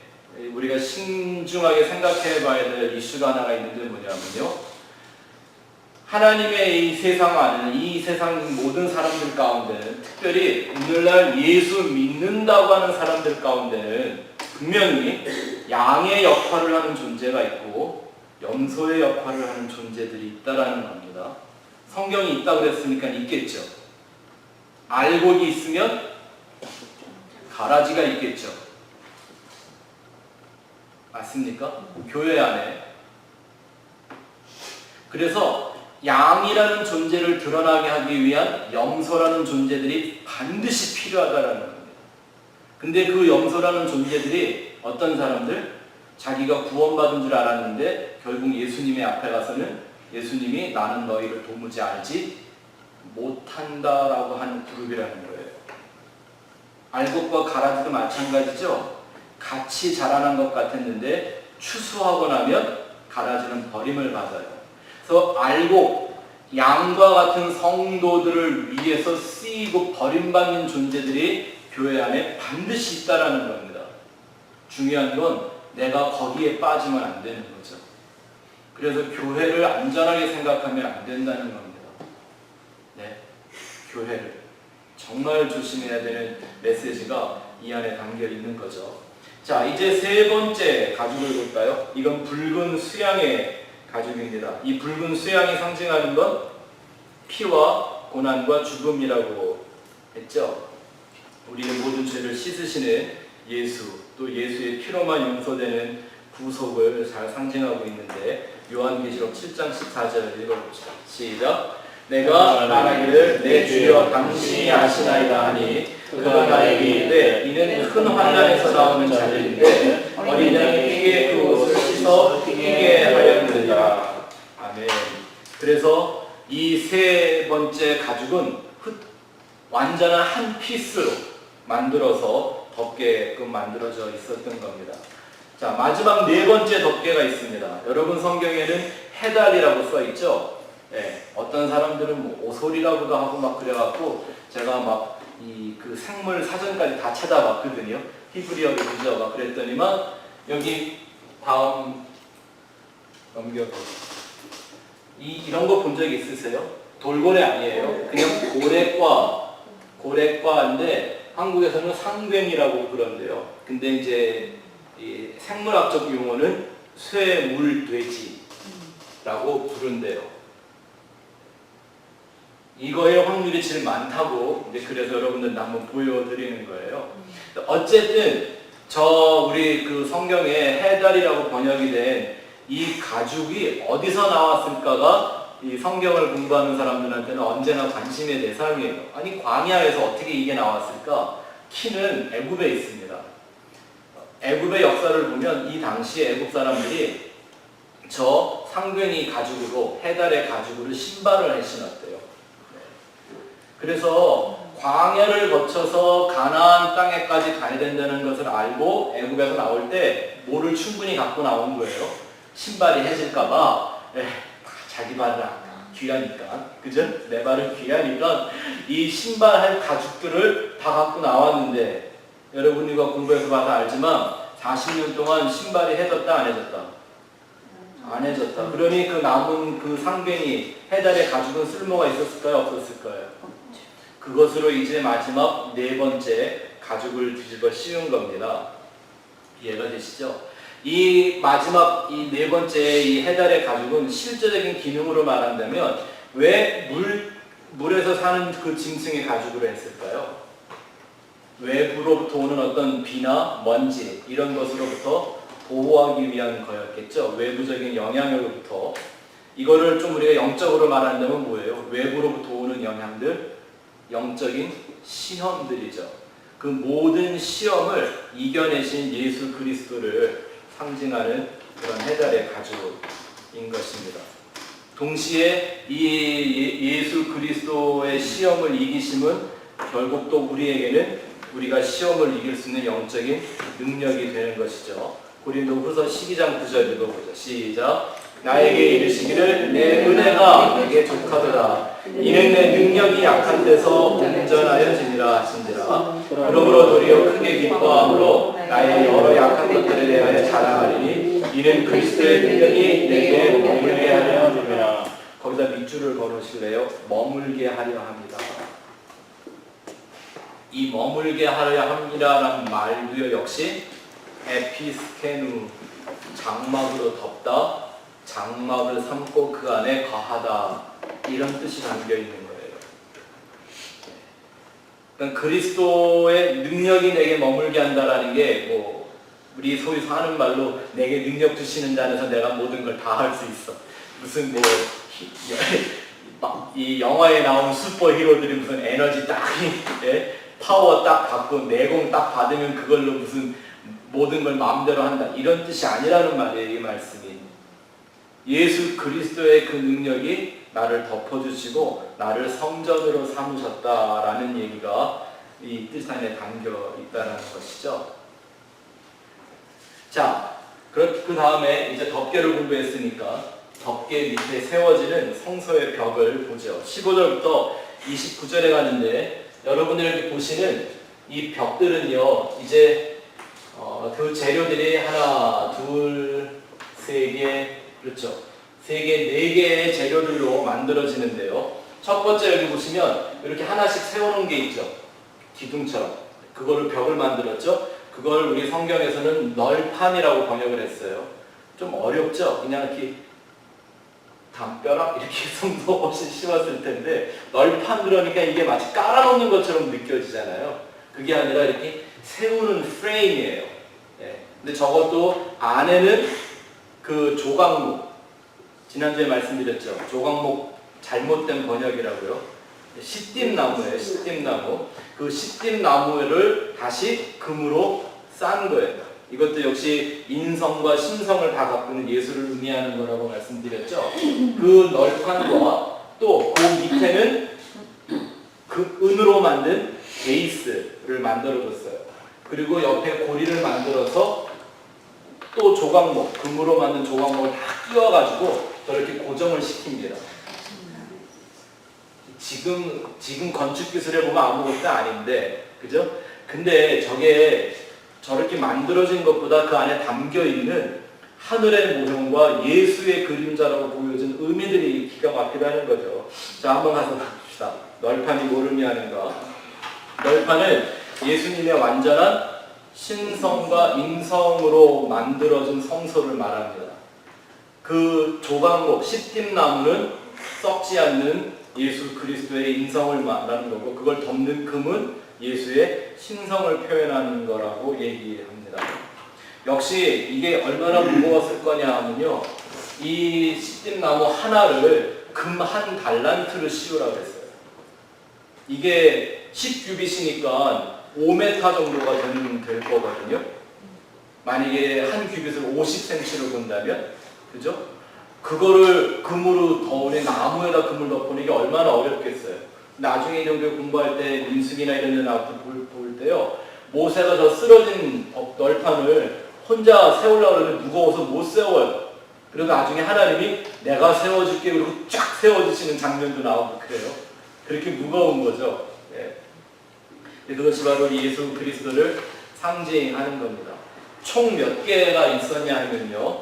우리가 신중하게 생각해 봐야 될 이슈가 하나가 있는데 뭐냐면요. 하나님의 이 세상 안에는 이 세상 모든 사람들 가운데는 특별히 오늘날 예수 믿는다고 하는 사람들 가운데는 분명히 양의 역할을 하는 존재가 있고 염소의 역할을 하는 존재들이 있다라는 겁니다. 성경이 있다고 그랬으니까 있겠죠. 알곡이 있으면 가라지가 있겠죠. 맞습니까? 교회 안에. 그래서 양이라는 존재를 드러나게 하기 위한 염소라는 존재들이 반드시 필요하다라는 겁니다. 근데 그 염소라는 존재들이 어떤 사람들? 자기가 구원받은 줄 알았는데 결국 예수님의 앞에 가서는 예수님이 나는 너희를 도무지 알지 못한다라고 하는 그룹이라는 거예요. 알곡과 가라지도 마찬가지죠. 같이 자라난 것 같았는데 추수하고 나면 가라지는 버림을 받아요. 그래서 알곡, 양과 같은 성도들을 위해서 쓰이고 버림받는 존재들이 교회 안에 반드시 있다라는 겁니다. 중요한 건 내가 거기에 빠지면 안 되는 거죠. 그래서 교회를 안전하게 생각하면 안 된다는 겁니다. 네, 교회를 정말 조심해야 되는 메시지가 이 안에 담겨 있는 거죠. 자, 이제 세 번째 가죽을 볼까요? 이건 붉은 수양의 가죽입니다. 이 붉은 수양이 상징하는 건 피와 고난과 죽음이라고 했죠. 우리의 모든 죄를 씻으시는 예수, 또 예수의 피로만 용서되는 구속을 잘 상징하고 있는데 요한계시록 7장 14절을 읽어봅시다. 시작. 내가 말하기를 내 주여 당신이 아시나이다 하니 그가 나에게 이르되 이는 큰 환난에서 나오는 자들인데 어린 양이 피게 그 옷을 씻어 피게 하려느니라. 아멘. 그래서 이 세 번째 가죽은 완전한 한 피스로 만들어서 덮개끔 만들어져 있었던 겁니다. 자, 마지막 네 번째 덮개가 있습니다. 여러분 성경에는 해달이라고 써 있죠. 네, 어떤 사람들은 뭐 오솔이라고도 하고 막 그래갖고 제가 막 그 생물 사전까지 다 찾아봤거든요. 히브리어도 그죠? 막 그랬더니만 여기 다음 넘겨보세요. 이런 거 본 적 있으세요? 돌고래 아니에요. 그냥 고래과인데 한국에서는 상괭이라고 그런데요. 근데 이제 이 생물학적 용어는 쇠물돼지라고 부른대요. 이거의 확률이 제일 많다고 이제 그래서 여러분들 한번 보여드리는 거예요. 어쨌든 우리 그 성경에 해달이라고 번역이 된 이 가죽이 어디서 나왔을까가 이 성경을 공부하는 사람들한테는 언제나 관심의 대상이에요. 아니 광야에서 어떻게 이게 나왔을까? 키는 애굽에 있습니다. 애굽의 역사를 보면 이 당시 애굽 사람들이 저 상괭이 가죽으로 해달의 가죽으로 신발을 신었대요. 그래서 광야를 거쳐서 가나안 땅에까지 가야 된다는 것을 알고 애굽에서 나올 때 뭐를 충분히 갖고 나온 거예요? 신발이 해질까봐 자기 발은 귀하니까 그죠? 내 발은 귀하니까 이 신발할 가죽들을 다 갖고 나왔는데 여러분 이거 공부해서 봐서 알지만 40년 동안 신발이 해졌다 안 해졌다? 안 해졌다. 그러니 그 남은 그 상괭이 해달의 가죽은 쓸모가 있었을까요? 없었을까요? 그것으로 이제 마지막 네 번째 가죽을 뒤집어 씌운 겁니다. 이해가 되시죠? 이 마지막 이 네 번째 이 해달의 가죽은 실제적인 기능으로 말한다면 왜 물에서 사는 그 짐승의 가죽으로 했을까요? 외부로부터 오는 어떤 비나 먼지 이런 것으로부터 보호하기 위한 거였겠죠. 외부적인 영향으로부터. 이거를 좀 우리가 영적으로 말한다면 뭐예요? 외부로부터 오는 영향들, 영적인 시험들이죠. 그 모든 시험을 이겨내신 예수 그리스도를 상징하는 그런 해달의 가죽인 것입니다. 동시에 이 예수 그리스도의 시험을 이기심은 결국 또 우리에게는 우리가 시험을 이길 수 있는 영적인 능력이 되는 것이죠. 고린도후서 12장 9절에도 보죠. 시작. 나에게 이르시기를 내 은혜가 내게 족하도다. 이는 내 능력이 약한 데서 온전하여지니라 하신지라. 그러므로 도리어 크게 기뻐함으로 나의 여러 약한 것들에 대하여 자랑하리니 이는 그리스도의 능력이 내게 머물게 하려 함이라. 거기다 밑줄을 걸으실래요? 머물게 하려 합니다. 이 머물게 하려 함이라는 말도요 역시 에피스케누 장막으로 덮다, 장막을 삼고 그 안에 거하다 이런 뜻이 담겨 있는 거예요. 그러니까 그리스도의 능력이 내게 머물게 한다라는 게 뭐 우리 소위 하는 말로 내게 능력 주시는 자에서 내가 모든 걸 다 할 수 있어. 무슨 뭐 이 영화에 나온 슈퍼 히로들이 무슨 에너지 딱 파워 딱 갖고 내공 딱 받으면 그걸로 무슨 모든 걸 마음대로 한다 이런 뜻이 아니라는 말이에요. 이 말씀이 예수 그리스도의 그 능력이 나를 덮어주시고 나를 성전으로 삼으셨다라는 얘기가 이 뜻 안에 담겨 있다는 것이죠. 자, 그 다음에 이제 덮개를 공부했으니까 덮개 밑에 세워지는 성소의 벽을 보죠. 15절부터 29절에 가는데 여러분들이 보시는 이 벽들은요 이제 그 재료들이 하나, 둘, 세 개, 그렇죠. 세 개, 네 개의 재료들로 만들어지는데요. 첫 번째 여기 보시면 이렇게 하나씩 세워놓은 게 있죠. 기둥처럼. 그거를 벽을 만들었죠. 그걸 우리 성경에서는 널판이라고 번역을 했어요. 좀 어렵죠? 그냥 이렇게 담벼락 이렇게 정도 없이 심었을 텐데 널판 그러니까 이게 마치 깔아놓는 것처럼 느껴지잖아요. 그게 아니라 이렇게 세우는 프레임이에요. 네. 근데 저것도 안에는 그 조각목, 지난주에 말씀드렸죠. 조각목 잘못된 번역이라고요. 시띠나무예요. 시띠나무. 그 시띠나무를 다시 금으로 싼 거예요. 이것도 역시 인성과 신성을 다 갖고 있는 예수를 의미하는 거라고 말씀드렸죠. 그 널판과 또 그 밑에는 그 은으로 만든 베이스를 만들어줬어요. 그리고 옆에 고리를 만들어서 또 조각목, 금으로 만든 조각목을 다 끼워가지고 저렇게 고정을 시킵니다. 지금 건축 기술에 보면 아무것도 아닌데, 그죠? 근데 저게 저렇게 만들어진 것보다 그 안에 담겨 있는 하늘의 모형과 예수의 그림자라고 보여진 의미들이 기가 막히다는 거죠. 자, 한번 가서 봅시다. 널판이 뭘 의미하는가? 널판은 예수님의 완전한 신성과 인성으로 만들어진 성소를 말합니다. 그 조각목, 십팀나무는 썩지 않는 예수 그리스도의 인성을 말하는 거고, 그걸 덮는 금은 예수의 신성을 표현하는 거라고 얘기합니다. 역시 이게 얼마나 무거웠을 거냐 하면요, 이 십팀나무 하나를 금 한 달란트를 씌우라고 했어요. 이게 10규빗이니까 5m 정도가 될 거거든요. 만약에 한 규빗을 50cm로 본다면, 그죠? 그거를 금으로 덮으니, 나무에다 금을 덮으니 이게 얼마나 어렵겠어요. 나중에 이런 걸 공부할 때 민수기나 이런 데 나올 때 볼 때요, 모세가 저 쓰러진 널판을 혼자 세우려고 하는데 무거워서 못 세워요. 그리고 나중에 하나님이 내가 세워줄게 그리고 쫙 세워주시는 장면도 나오고 그래요. 그렇게 무거운 거죠. 네. 그것이 바로 예수 그리스도를 상징하는 겁니다. 총 몇 개가 있었냐 하면요,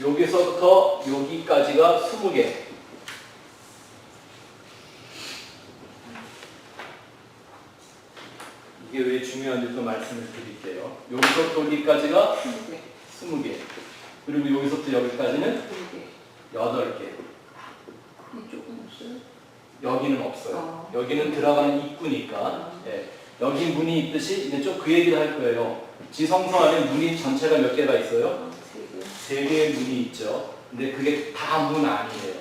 여기서부터 여기까지가 20개. 이게 왜 중요한지 또 말씀을 드릴게요. 여기서부터 여기까지가 20개. 그리고 여기서부터 여기까지는 8개. 이쪽은 없어요? 여기는 없어요. 여기는 들어가는 입구니까. 예. 여기 문이 있듯이 이제 좀 그 얘기를 할 거예요. 지성소 안에 문이 전체가 몇 개가 있어요? 3개의 문이 있죠. 근데 그게 다 문 아니에요.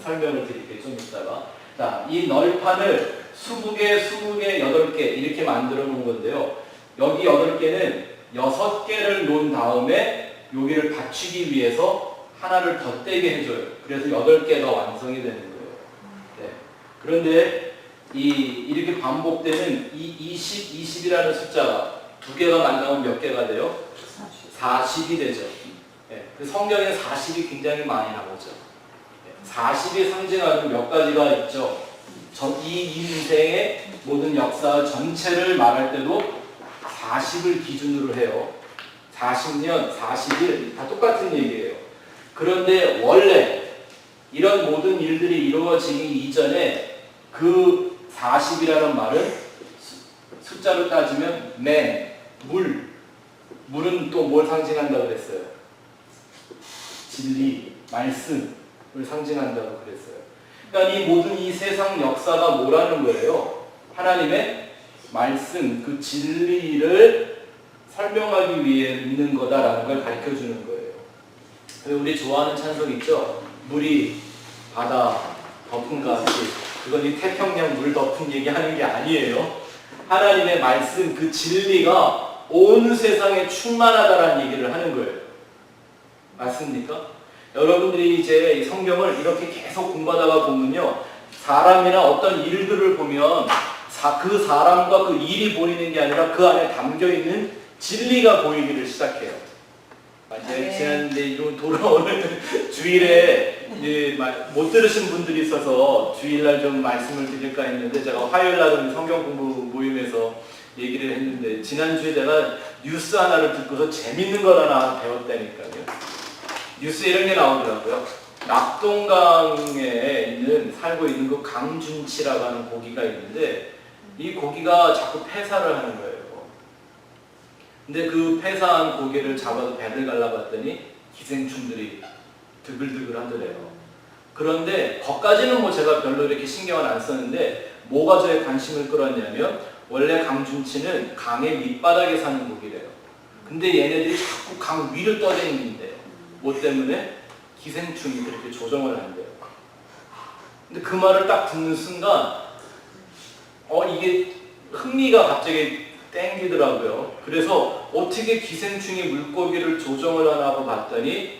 설명을 드릴게요. 좀 이따가. 자, 이 널판을 20개, 20개, 8개 이렇게 만들어 놓은 건데요. 여기 8개는 6개를 놓은 다음에 여기를 받치기 위해서 하나를 덧대게 해줘요. 그래서 8개가 완성이 되는 거예요. 네. 그런데 이렇게 반복되는 이 20, 20이라는 숫자가 2개가 만나면 몇 개가 돼요? 40이 되죠. 네. 그 성경에 40이 굉장히 많이 나오죠. 40이 상징하는 몇 가지가 있죠. 이 인생의 모든 역사 전체를 말할 때도 40을 기준으로 해요. 40년, 40일 다 똑같은 얘기예요. 그런데 원래 이런 모든 일들이 이루어지기 이전에 그 40이라는 말은 숫자로 따지면 물은 또 뭘 상징한다고 그랬어요? 진리, 말씀을 상징한다고 그랬어요. 그러니까 이 모든 이 세상 역사가 뭐라는 거예요? 하나님의 말씀, 그 진리를 설명하기 위해 있는 거다라는 걸 가르쳐주는 거예요. 우리 좋아하는 찬송 있죠? 물이 바다 덮은 같이. 그건 이 태평양 물 덮은 얘기하는 게 아니에요. 하나님의 말씀, 그 진리가 온 세상에 충만하다라는 얘기를 하는 거예요. 맞습니까? 여러분들이 이제 이 성경을 이렇게 계속 공부하다가 보면요, 사람이나 어떤 일들을 보면 그 사람과 그 일이 보이는 게 아니라 그 안에 담겨있는 진리가 보이기를 시작해요. 지난데 돌아오는 주일에 못 들으신 분들이 있어서 주일날 좀 말씀을 드릴까 했는데, 제가 화요일날 성경 공부 모임에서 얘기를 했는데, 지난주에 내가 뉴스 하나를 듣고서 재밌는 걸 하나 배웠다니까요. 뉴스에 이런 게 나오더라고요. 낙동강에 살고 있는 그 강준치라고 하는 고기가 있는데, 이 고기가 자꾸 폐사를 하는 거예요. 근데 그 폐사한 고기를 잡아서 배를 갈라봤더니 기생충들이 드글드글 하더래요. 그런데 거기까지는 뭐 제가 별로 이렇게 신경을 안 썼는데, 뭐가 저의 관심을 끌었냐면, 원래 강준치는 강의 밑바닥에 사는 고기래요. 근데 얘네들이 자꾸 강 위를 떠다니는데요. 뭐 때문에? 기생충이 그렇게 조정을 한대요. 근데 그 말을 딱 듣는 순간 이게 흥미가 갑자기 땡기더라고요. 그래서 어떻게 기생충이 물고기를 조정을 하나 하고 봤더니,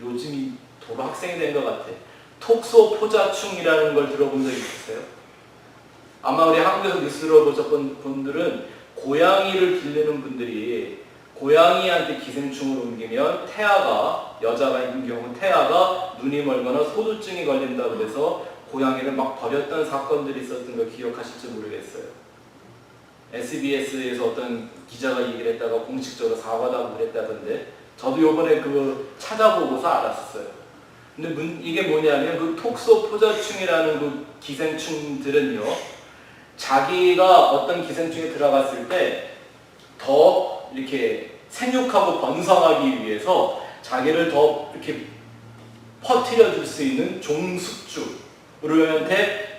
요즘 이 저도 학생이 된 것 같아. 톡소포자충이라는 걸 들어본 적 있으세요? 아마 우리 한국에서 뉴스를 보셨던 분들은 고양이를 기르는 분들이 고양이한테 기생충을 옮기면 태아가, 여자가 있는 경우 태아가 눈이 멀거나 소두증이 걸린다고 해서 고양이를 막 버렸던 사건들이 있었던 걸 기억하실지 모르겠어요. SBS에서 어떤 기자가 얘기를 했다가 공식적으로 사과도 하고 그랬다던데 저도 요번에 그거 찾아보고서 알았어요. 근데 이게 뭐냐면 그 톡소포자충이라는 그 기생충들은요, 자기가 어떤 기생충에 들어갔을 때 더 이렇게 생육하고 번성하기 위해서 자기를 더 이렇게 퍼뜨려 줄 수 있는 종숙주한테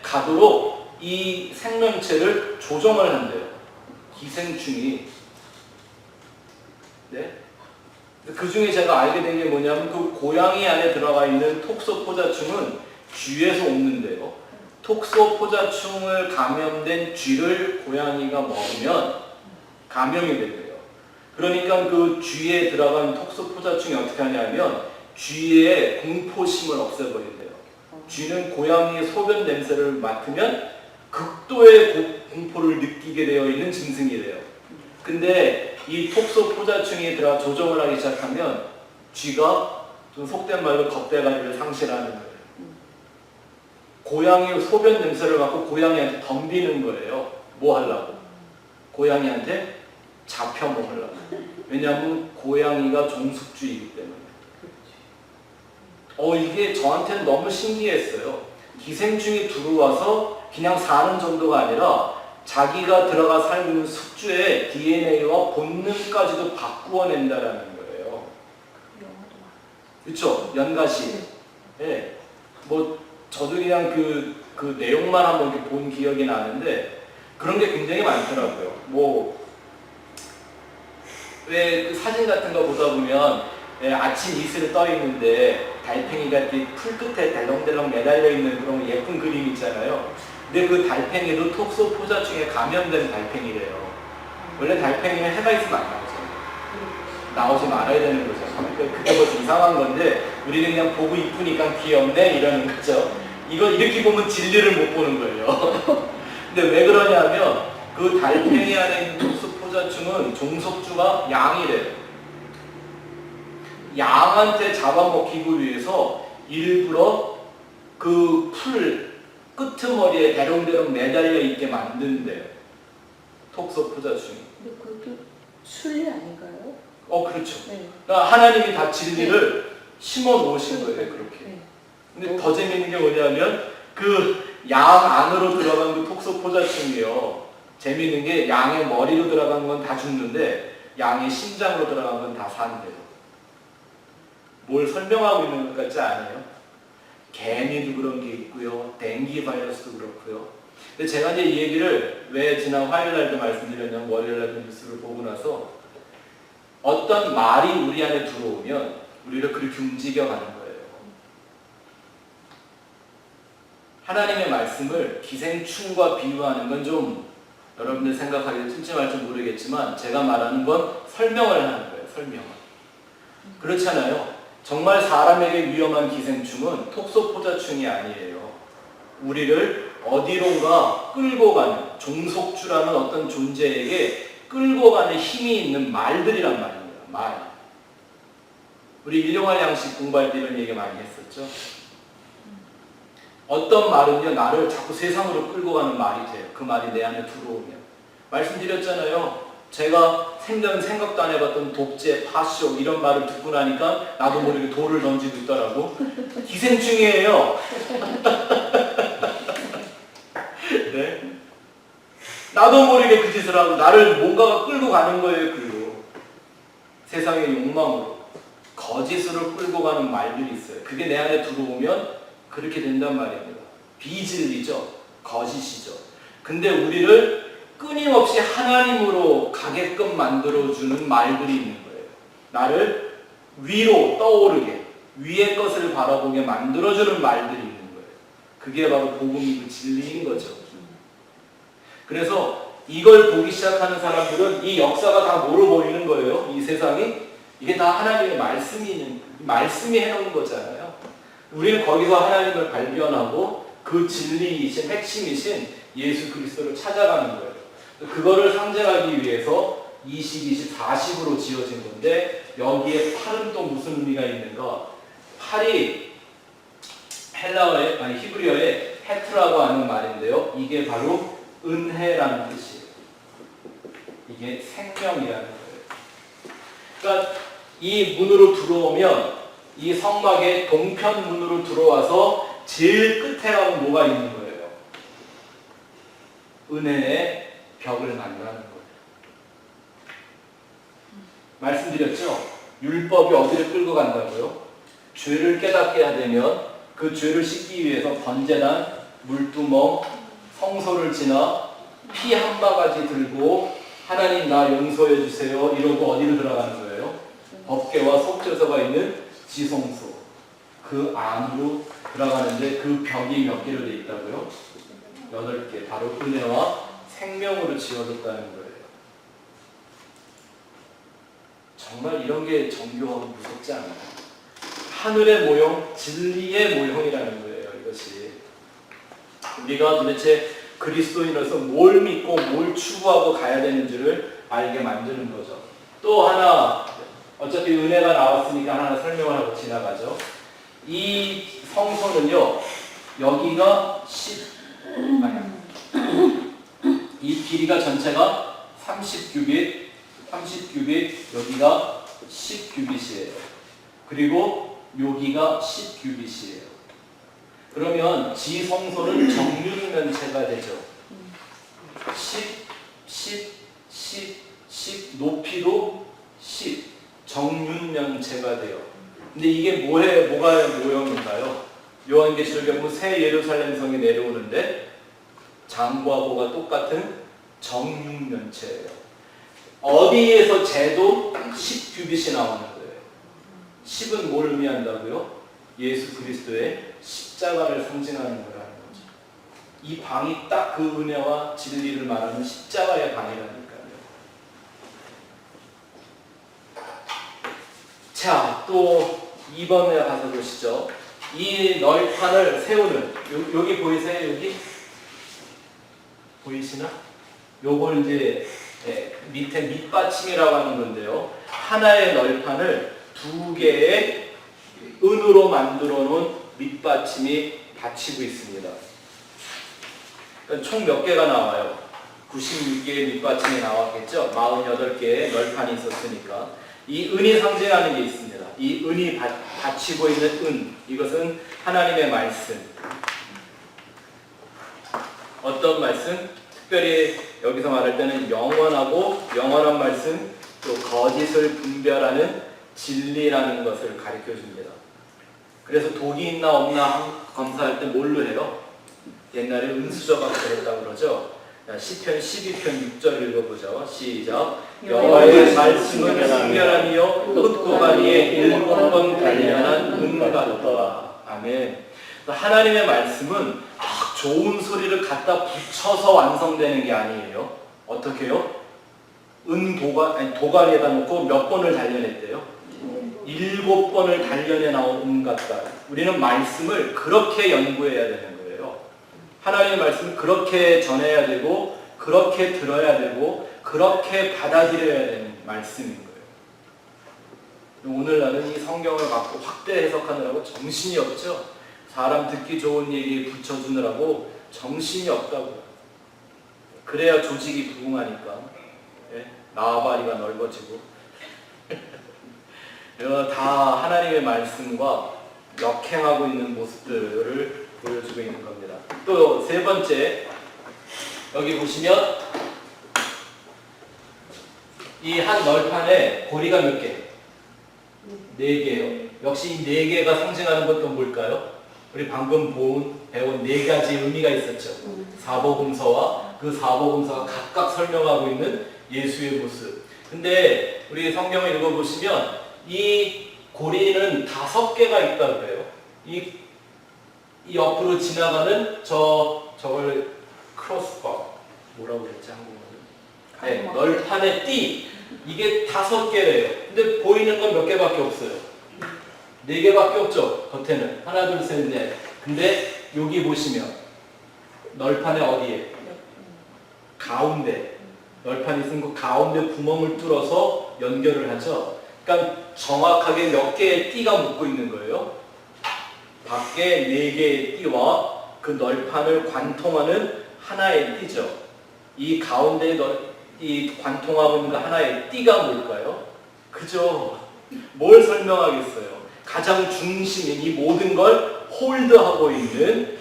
가도록 이 생명체를 조정을 한대요. 기생충이. 네? 그 중에 제가 알게 된 게 뭐냐면 그 고양이 안에 들어가 있는 톡소포자충은 쥐에서 옮는데요. 톡소포자충을 감염된 쥐를 고양이가 먹으면 감염이 된대요. 그러니까 그 쥐에 들어간 톡소포자충이 어떻게 하냐면 쥐의 공포심을 없애버린대요. 쥐는 고양이의 소변 냄새를 맡으면 극도의 공포를 느끼게 되어 있는 짐승이래요. 근데 이 톡소포자충이 들어가 조정을 하기 시작하면 쥐가 좀 속된 말로 겁대가리를 상실하는 거예요. 고양이 소변 냄새를 맡고 고양이한테 덤비는 거예요. 뭐 하려고? 고양이한테 잡혀 먹으려고. 왜냐하면 고양이가 종숙주의이기 때문에. 이게 저한테는 너무 신기했어요. 기생충이 들어와서 그냥 사는 정도가 아니라 자기가 들어가 살고 있는 숙주의 DNA와 본능까지도 바꾸어낸다라는 거예요. 그렇죠? 연가시. 예. 뭐 저도 그냥 그 내용만 한번 이렇게 본 기억이 나는데 그런 게 굉장히 많더라고요. 뭐 왜 그 사진 같은 거 보다 보면 아침 이슬이 떠 있는데 달팽이가 이렇게 풀 끝에 덜렁덜렁 매달려 있는 그런 예쁜 그림 있잖아요. 근데 그 달팽이도 톡소포자충에 감염된 달팽이래요. 원래 달팽이는 해가 있으면 안 나오잖아요. 나오지 말아야 되는 거잖아요. 그게 벌써 이상한 건데 우리는 그냥 보고 이쁘니까 귀엽네 이러는 거죠. 이거 이렇게 보면 진리를 못 보는 거예요. 근데 왜 그러냐면 그 달팽이 안에 있는 톡소포자충은 종속주가 양이래요. 양한테 잡아먹히기 위해서 일부러 그 풀 끄트머리에 대롱대롱 매달려 있게 만든대요. 톡소포자충이. 근데 그것도 순리 아닌가요? 그렇죠. 네. 그러니까 하나님이 다 진리를 심어 놓으신 거예요, 그렇게. 네. 근데 더 재미있는 게 뭐냐면 그 양 안으로 들어간 그 톡소포자충이요. 재미있는 게 양의 머리로 들어간 건 다 죽는데 양의 심장으로 들어간 건 다 산대요. 뭘 설명하고 있는 것 같지 않아요? 개미도 그런 게 있고요. 댕기 바이러스도 그렇고요. 근데 제가 이제 이 얘기를 왜 지난 화요일 날도 말씀드렸냐면 월요일 날도 뉴스를 보고 나서 어떤 말이 우리 안에 들어오면 우리를 그렇게 움직여가는 거예요. 하나님의 말씀을 기생충과 비유하는 건 좀 여러분들 생각하기에 틀지 말지 모르겠지만 제가 말하는 건 설명을 하는 거예요. 설명을. 그렇잖아요. 정말 사람에게 위험한 기생충은 톡소포자충이 아니에요. 우리를 어디론가 끌고 가는 종속주라는 어떤 존재에게 끌고 가는 힘이 있는 말들이란 말입니다. 말. 우리 일용할 양식 공부할 때 이런 얘기 많이 했었죠. 어떤 말은요, 나를 자꾸 세상으로 끌고 가는 말이 돼요. 그 말이 내 안에 들어오면. 말씀드렸잖아요. 제가 생각도 안 해봤던 독재, 파쇼 이런 말을 듣고 나니까 나도 모르게 돌을 던지고 있더라고. 기생충이에요. 네? 나도 모르게 그 짓을 하고 나를 뭔가가 끌고 가는 거예요. 그리고 세상의 욕망으로 거짓으로 끌고 가는 말들이 있어요. 그게 내 안에 들어오면 그렇게 된단 말입니다. 비진리죠. 거짓이죠. 근데 우리를 끊임없이 하나님으로 가게끔 만들어주는 말들이 있는 거예요. 나를 위로 떠오르게, 위의 것을 바라보게 만들어주는 말들이 있는 거예요. 그게 바로 복음이고 진리인 거죠. 그래서 이걸 보기 시작하는 사람들은 이 역사가 다 뭐로 보이는 거예요? 이 세상이? 이게 다 하나님의 말씀이 해놓은 거잖아요. 우리는 거기서 하나님을 발견하고 그 진리이신 핵심이신 예수 그리스도를 찾아가는 거예요. 그거를 상징하기 위해서 20, 20, 40으로 지어진 건데 여기에 팔은 또 무슨 의미가 있는가? 팔이 헬라어의 아니 히브리어의 헤트라고 하는 말인데요. 이게 바로 은혜라는 뜻이에요. 이게 생명이라는 거예요. 그러니까 이 문으로 들어오면 이 성막의 동편 문으로 들어와서 제일 끝에 가면 뭐가 있는 거예요? 은혜의 벽을 만나는 거예요. 말씀드렸죠? 율법이 어디를 끌고 간다고요? 죄를 깨닫게 하되면 그 죄를 씻기 위해서 번제단, 물두멍, 성소를 지나 피 한 바가지 들고 하나님 나 용서해 주세요 이러고 어디로 들어가는 거예요? 법궤와 속죄소가 있는 지성소 그 안으로 들어가는데 그 벽이 몇 개로 되어 있다고요? 8개. 바로 은혜와 생명으로 지어졌다는 거예요. 정말 이런 게 정교하고 무섭지 않아요? 하늘의 모형, 진리의 모형이라는 거예요. 이것이 우리가 도대체 그리스도인으로서 뭘 믿고 뭘 추구하고 가야 되는지를 알게 만드는 거죠. 또 하나, 어차피 은혜가 나왔으니까 하나 설명을 하고 지나가죠. 이 성소는요, 여기가 이 길이가 전체가 30규빗, 여기가 10규빗이에요. 그리고 여기가 10규빗이에요. 그러면 지성소는 정육면체가 되죠. 10 높이도 10 정육면체가 돼요. 근데 이게 뭐가 모형인가요? 요한계시록에 보면 새 예루살렘 성이 내려오는데 장과 보가 똑같은 정육면체예요. 어디에서 재도 10규빗이 나오는 거예요. 10은 뭘 의미한다고요? 예수 그리스도의 십자가를 상징하는 거라는 거죠. 이 방이 딱 그 은혜와 진리를 말하는 십자가의 방이라니까요. 자, 또 2번에 가서 보시죠. 이 널판을 세우는 여기 보이세요? 여기 보이시나? 요걸 이제 밑에 밑받침이라고 하는 건데요. 하나의 널판을 2개의 은으로 만들어 놓은 밑받침이 받치고 있습니다. 그러니까 총 몇 개가 나와요? 96개의 밑받침이 나왔겠죠? 48개의 널판이 있었으니까. 이 은이 상징하는 게 있습니다. 이 은이 받치고 있는 은, 이것은 하나님의 말씀. 어떤 말씀? 특별히 여기서 말할 때는 영원한 말씀, 또 거짓을 분별하는 진리라는 것을 가르쳐 줍니다. 그래서 독이 있나 없나 검사할 때 뭘로 해요? 옛날에 은수저가 그랬다고 그러죠. 시편 12편 6절 읽어보죠. 시작. 여호와의 말씀은 순결함이요 흙고가리에 7번 단련한 은 같도다. 아멘. 하나님의 말씀은 좋은 소리를 갖다 붙여서 완성되는 게 아니에요. 어떻게요? 도가리에다 놓고 몇 번을 단련했대요? 7번을 단련해 나온 은 같다. 우리는 말씀을 그렇게 연구해야 되는 거예요. 하나님의 말씀을 그렇게 전해야 되고, 그렇게 들어야 되고, 그렇게 받아들여야 되는 말씀인 거예요. 오늘날은 이 성경을 갖고 확대 해석하느라고 정신이 없죠. 사람 듣기 좋은 얘기 붙여주느라고 정신이 없다고요. 그래야 조직이 부흥하니까. 나와바리가 넓어지고. 다 하나님의 말씀과 역행하고 있는 모습들을 보여주고 있는 겁니다. 또 세 번째, 여기 보시면 이 한 널판에 고리가 몇 개? 4개예요. 역시 이 4개가 상징하는 것도 뭘까요? 우리 방금 배운 4가지 의미가 있었죠. 사복음서와 그 사복음서가 각각 설명하고 있는 예수의 모습. 근데 우리 성경을 읽어보시면 이 고리는 5개가 있다고 그래요. 이 옆으로 지나가는 저걸 크로스바 뭐라고 그랬지 한국어는? 널판의 띠. 이게 5개래요. 근데 보이는 건 몇 개밖에 없어요. 4개밖에 없죠. 겉에는 하나, 둘, 셋, 넷. 근데 여기 보시면 널판의 어디에? 가운데. 널판이 있으면 그 가운데 구멍을 뚫어서 연결을 하죠. 그러니까 정확하게 몇 개의 띠가 묶고 있는 거예요. 밖에 4개의 띠와 그 널판을 관통하는 하나의 띠죠. 이 가운데 이 관통하고 있는 그 하나의 띠가 뭘까요? 그죠? 뭘 설명하겠어요? 가장 중심인 이 모든 걸 홀드하고 있는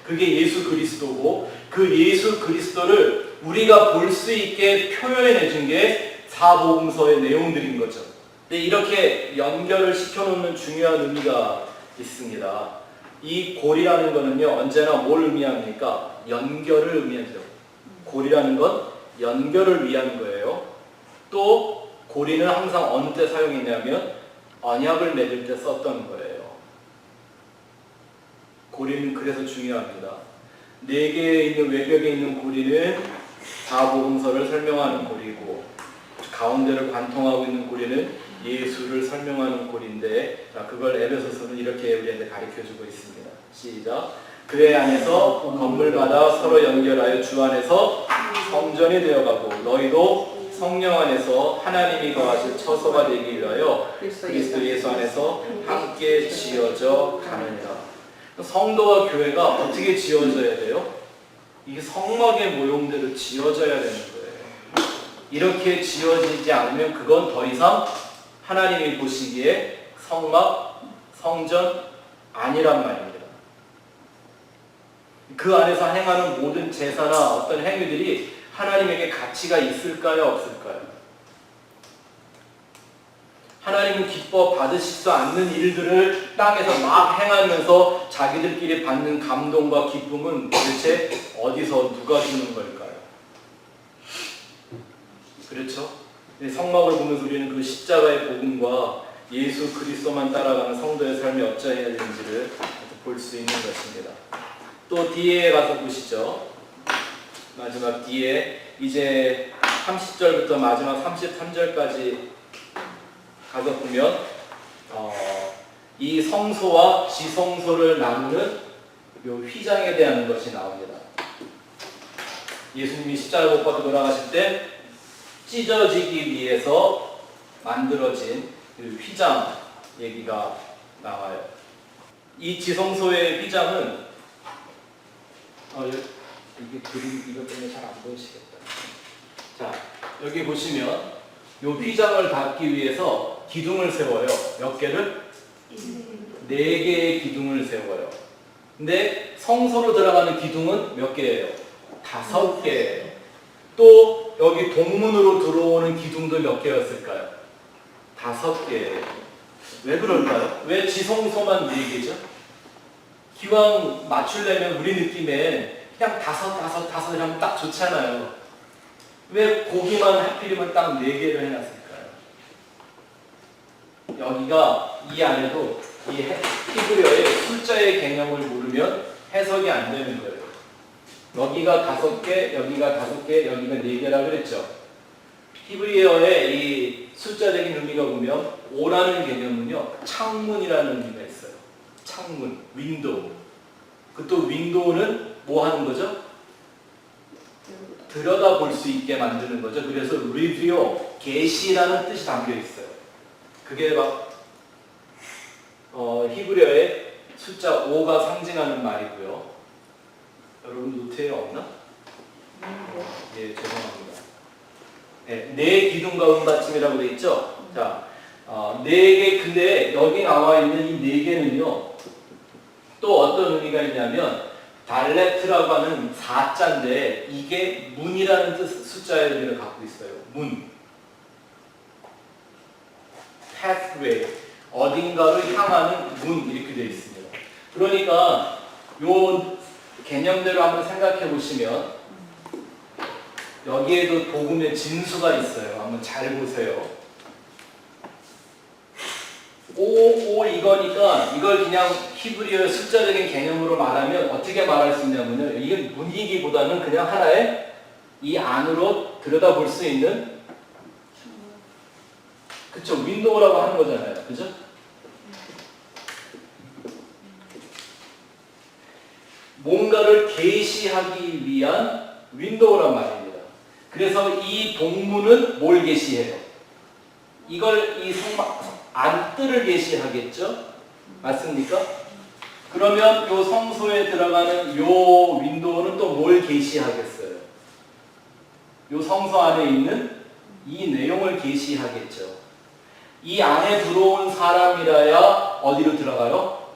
그게 예수 그리스도고, 그 예수 그리스도를 우리가 볼 수 있게 표현해 준 게 사복음서의 내용들인 거죠. 근데 이렇게 연결을 시켜놓는 중요한 의미가 있습니다. 이 골이라는 거는요, 언제나 뭘 의미합니까? 연결을 의미하죠. 골이라는 건 연결을 위한 거예요. 또 고리는 항상 어느 때 사용했냐면 언약을 맺을 때 썼던 거예요. 고리는 그래서 중요합니다. 4개에 있는 외벽에 있는 고리는 사복음서를 설명하는 고리고, 가운데를 관통하고 있는 고리는 예수를 설명하는 고리인데, 자, 그걸 에베소서는 이렇게 우리한테 가르쳐주고 있습니다. 시작. 그의 안에서 건물마다 서로 연결하여 주 안에서 성전이 되어가고, 너희도 성령 안에서 하나님이 거하실 처소가 되기 위하여 그리스도 예수 안에서 함께 지어져 가느니라. 성도와 교회가 어떻게 지어져야 돼요? 이게 성막의 모형대로 지어져야 되는 거예요. 이렇게 지어지지 않으면 그건 더 이상 하나님이 보시기에 성막, 성전 아니란 말입니다. 그 안에서 행하는 모든 제사나 어떤 행위들이 하나님에게 가치가 있을까요? 없을까요? 하나님은 기뻐 받으시지도 않는 일들을 땅에서 막 행하면서 자기들끼리 받는 감동과 기쁨은 도대체 어디서 누가 주는 걸까요? 그렇죠? 성막을 보면서 우리는 그 십자가의 복음과 예수 그리스도만 따라가는 성도의 삶이 어찌해야 되는지를 볼 수 있는 것입니다. 또 뒤에 가서 보시죠. 마지막 뒤에 이제 30절부터 마지막 33절까지 가서 보면 이 성소와 지성소를 나누는 이 휘장에 대한 것이 나옵니다. 예수님이 십자가 못 박혀 돌아가실 때 찢어지기 위해서 만들어진 그 휘장 얘기가 나와요. 이 지성소의 휘장은 이게 그림 이것 때문에 잘 안 보이시겠다. 자, 여기 보시면 이 휘장을 닫기 위해서 기둥을 세워요. 몇 개를? 4개의 기둥을 세워요. 근데 성소로 들어가는 기둥은 몇 개예요? 5개예요. 또 여기 동문으로 들어오는 기둥도 몇 개였을까요? 5개예요. 왜 그럴까요? 왜 지성소만 4개죠? 기왕 맞추려면 우리 느낌에 그냥 5 이러면 딱 좋잖아요. 왜 거기만 하필이면 딱 4개를 해놨을까요? 여기가 이 안에도 이 히브리어의 숫자의 개념을 모르면 해석이 안 되는 거예요. 여기가 5개, 여기가 5개, 여기가 4개라 그랬죠. 히브리어의 이 숫자적인 의미가 보면 5라는 개념은요, 창문이라는 의미가 있어요. 창문, 윈도우. 그 또 윈도우는 뭐 하는 거죠? 들여다볼 수 있게 만드는 거죠. 그래서 리뷰어, 계시라는 뜻이 담겨 있어요. 그게 막 히브리어의 숫자 5가 상징하는 말이고요. 여러분 노트에 없나? 예, 죄송합니다. 네 기둥과 은받침이라고 되어 있죠. 자, 4개. 근데 여기 나와 있는 이 4개는요, 또 어떤 의미가 있냐면 달레트라고 하는 4자인데 이게 문이라는 뜻, 숫자의 의미를 갖고 있어요. 문. pathway. 어딘가로 향하는 문, 이렇게 되어 있습니다. 그러니까 요 개념대로 한번 생각해 보시면 여기에도 복음의 진수가 있어요. 한번 잘 보세요. 5 이거니까 이걸 그냥 히브리어의 숫자적인 개념으로 말하면 어떻게 말할 수 있냐면요. 이게 문이기보다는 그냥 하나의 이 안으로 들여다볼 수 있는, 그쵸, 윈도우라고 하는 거잖아요. 그죠? 뭔가를 계시하기 위한 윈도우란 말입니다. 그래서 이 동문은 뭘 계시해요? 이걸 이 안뜰을 계시하겠죠? 맞습니까? 그러면 이 성소에 들어가는 이 윈도우는 또 뭘 계시하겠어요? 이 성소 안에 있는 이 내용을 계시하겠죠. 이 안에 들어온 사람이라야 어디로 들어가요?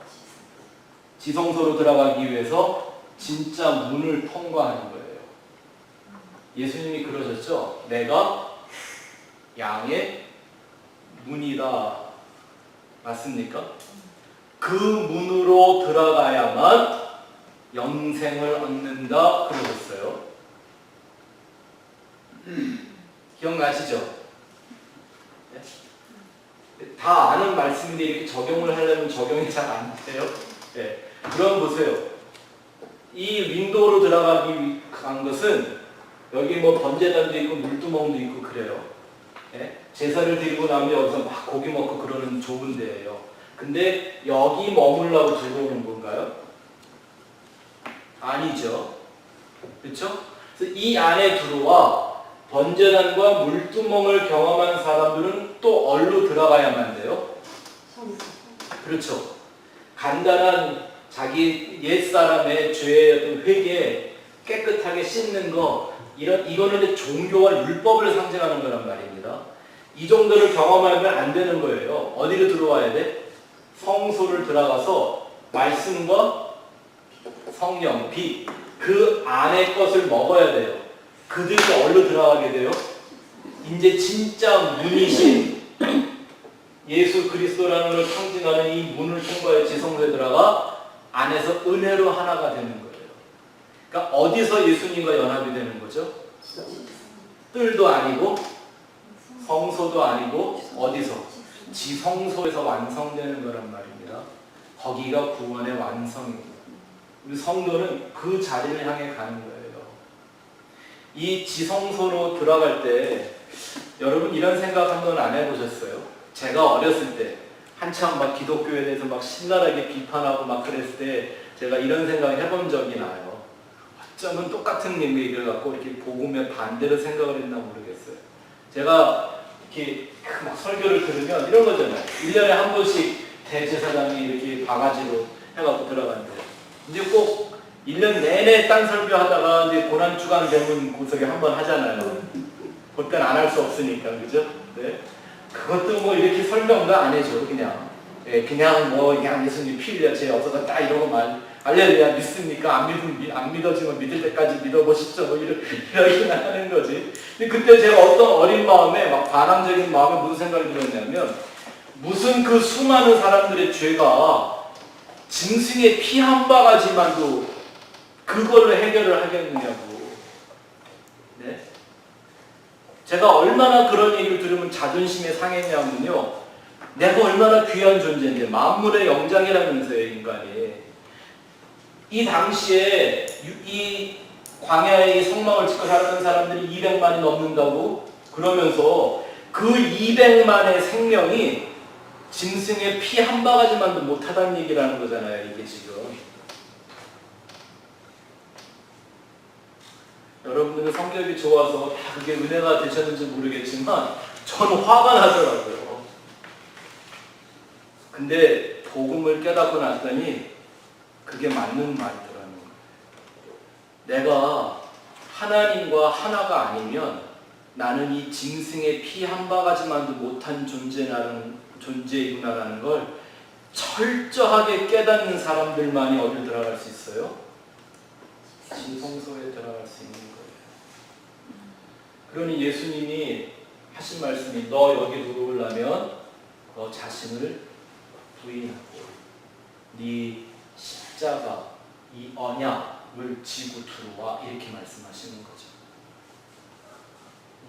지성소로 들어가기 위해서 진짜 문을 통과하는 거예요. 예수님이 그러셨죠? 내가 양의 문이다. 맞습니까? 그 문으로 들어가야만 영생을 얻는다 그러셨어요. 기억나시죠? 다 아는 말씀인데 이렇게 적용을 하려면 적용이 잘 안 돼요. 네. 그럼 보세요. 이 윈도우로 들어가기 위한 것은 여기 뭐 번제단도 있고 물두멍도 있고 그래요. 네? 제사를 드리고 나면 여기서 막 고기 먹고 그러는 좁은 데예요. 근데 여기 머물라고 들어오는 건가요? 아니죠. 그렇죠? 그래서 이 안에 들어와 번제단과 물두멍을 경험한 사람들은 또 어디로 들어가야만 돼요? 그렇죠. 간단한 자기 옛사람의 죄의 어떤 회개, 깨끗하게 씻는 거, 이거는 종교와 율법을 상징하는 거란 말입니다. 이 정도를 경험하면 안 되는 거예요. 어디로 들어와야 돼? 성소를 들어가서 말씀과 성령, 빛, 그 안의 것을 먹어야 돼요. 그들이 어디로 들어가게 돼요? 이제 진짜 문이신 예수 그리스도라는 걸 상징하는 이 문을 통과해 지성소에 들어가 안에서 은혜로 하나가 되는 거예요. 그러니까 어디서 예수님과 연합이 되는 거죠? 뜰도 아니고 성소도 아니고 어디서? 지성소에서 완성되는 거란 말입니다. 거기가 구원의 완성입니다. 우리 성도는 그 자리를 향해 가는 거예요. 이 지성소로 들어갈 때 여러분 이런 생각 한번 안 해보셨어요? 제가 어렸을 때 한참 막 기독교에 대해서 막 신랄하게 비판하고 막 그랬을 때 제가 이런 생각을 해본 적이 나요. 어쩌면 똑같은 얘기를 갖고 이렇게 복음에 반대로 생각을 했나 모르겠어요. 제가 이렇게 막 설교를 들으면 이런 거잖아요. 1년에 한 번씩 대제사장이 이렇게 바가지로 해갖고 들어간대요. 이제 꼭 1년 내내 딴 설교하다가 이제 고난주간 되면 구석에 한 번 하잖아요. 그때는 안 할 수 없으니까, 그죠? 네. 그것도 뭐 이렇게 설명도 안 해줘, 그냥. 예, 그냥 뭐, 그냥 예수님 피 흘려, 제 없어서 딱 이러고만, 알렐루야, 믿습니까? 안 믿어지면 믿을 때까지 믿어보십시오. 뭐 이러기만 하는 거지. 근데 그때 제가 어떤 어린 마음에, 막 반항적인 마음에 무슨 생각이 들었냐면, 무슨 그 수많은 사람들의 죄가 짐승의 피 한 바가지만도 그걸로 해결을 하겠느냐고. 네? 제가 얼마나 그런 얘기를 들으면 자존심에 상했냐면요. 내가 얼마나 귀한 존재인데, 만물의 영장이라면서요, 인간이. 이 당시에 이 광야의 성막을 짓고 살았던 사람들이 200만이 넘는다고 그러면서 그 200만의 생명이 짐승의 피 한 바가지만도 못하다는 얘기라는 거잖아요, 이게 지금. 여러분들은 성격이 좋아서 다 그게 은혜가 되셨는지 모르겠지만 저는 화가 나더라고요. 근데 복음을 깨닫고 났더니 그게 맞는 말이더라는 거예요. 내가 하나님과 하나가 아니면 나는 이 짐승의 피 한 바가지만도 못한 존재이구나라는 걸 철저하게 깨닫는 사람들만이 어디로 들어갈 수 있어요? 지성소에 들어갈 수 있는 거예요. 그러니 예수님이 하신 말씀이 너 여기 들어오려면 너 자신을 부인하고 네 십자가 이 언약을 지고 들어와 이렇게 말씀하시는 거죠.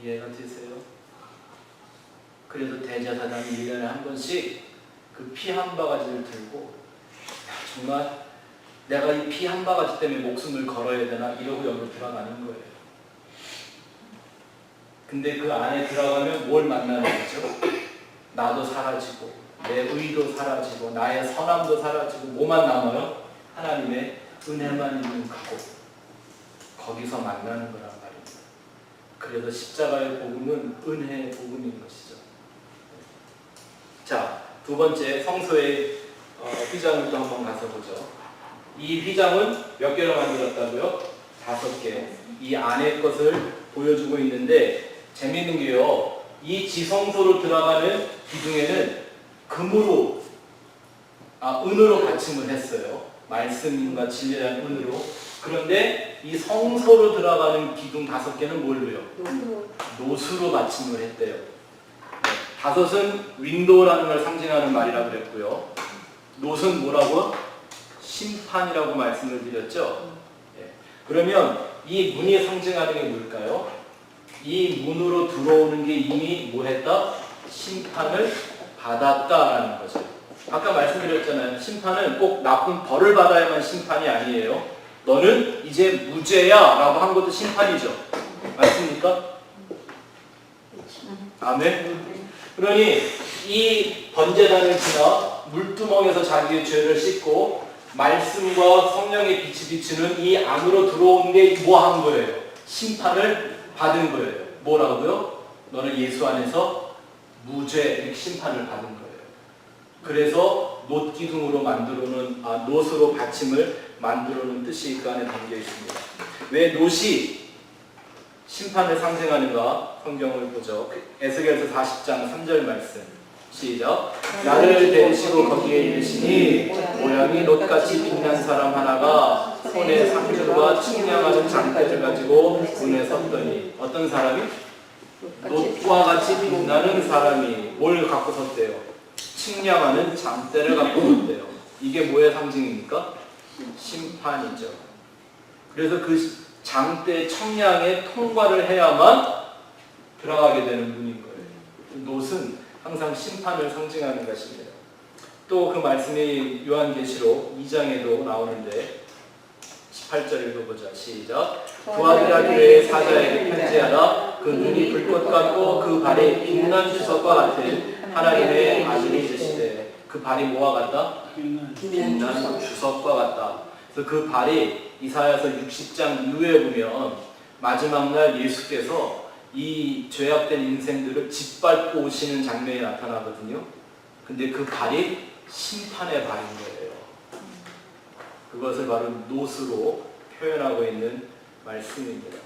이해가 되세요? 그래서 대제사장이 1년에 한 번씩 그 피 한 바가지를 들고 정말 내가 이 피 한 바가지 때문에 목숨을 걸어야 되나 이러고 여기로 들어가는 거예요. 근데 그 안에 들어가면 뭘 만나는 거죠? 나도 사라지고 내 의도 사라지고 나의 선함도 사라지고 뭐만 남아요? 하나님의 은혜만 있는 그곳, 거기서 만나는 거란 말입니다. 그래서 십자가의 복음은 은혜의 복음인 것이죠. 자, 두 번째 성소의 휘장을 또 한번 가서 보죠. 이 휘장은 몇 개로 만들었다고요? 5개. 이 안의 것을 보여주고 있는데 재미있는 게요. 이 지성소로 들어가는 기둥에는 은으로 받침을 했어요. 말씀과 진리라는 은으로. 그런데 이 성소로 들어가는 기둥 5개는 뭘로요? 노수로 받침을 했대요. 5은 윈도우라는 걸 상징하는 말이라고 그랬고요. 노수는 뭐라고? 심판이라고 말씀을 드렸죠. 그러면 이 문이 상징하는 게 뭘까요? 이 문으로 들어오는 게 이미 뭐 했다? 심판을 받았다라는 거죠. 아까 말씀드렸잖아요. 심판은 꼭 나쁜 벌을 받아야만 심판이 아니에요. 너는 이제 무죄야 라고 한 것도 심판이죠. 맞습니까? 아멘. 그러니 이 번제단을 지나 물두멍에서 자기의 죄를 씻고 말씀과 성령의 빛이 비추는 이 안으로 들어온 게 뭐 한 거예요? 심판을 받은 거예요. 뭐라고요? 너는 예수 안에서 무죄 심판을 받은 거예요. 그래서 놋기둥으로 놋으로 받침을 만들어놓은 뜻이 그 안에 담겨 있습니다. 왜 놋이 심판을 상징하는가? 성경을 보죠. 에스겔서 40장 3절 말씀. 시작. 나를 데리시고 거기에 이르시니 모양이 놋같이 빛난 사람 하나가 손에 상줄과 측량하는 장대를 가지고 문에 섰더니 어떤 사람이? 놋과 같이 빛나는 사람이 뭘 갖고 섰대요? 측량하는 장대를 갖고 섰대요. 이게 뭐의 상징입니까? 심판이죠. 그래서 그 장대 청량에 통과를 해야만 들어가게 되는 문인 거예요. 놋은 항상 심판을 상징하는 것입니다. 또 그 말씀이 요한계시록 2장에도 나오는데 18절 읽어보자. 시작. 두아디라 교회의 사자에게 편지하라. 그 눈이 불꽃 같고 그 발이 빛난 주석과 같은 하나님의 아들이 있으시되 그 발이 뭐와 같다? 빛난 주석과 같다. 그래서 그 발이 이사야서 60장 이후에 보면 마지막 날 예수께서 이 죄악된 인생들을 짓밟고 오시는 장면이 나타나거든요. 근데 그 발이 심판의 발인 거예요. 그것을 바로 놋으로 표현하고 있는 말씀입니다.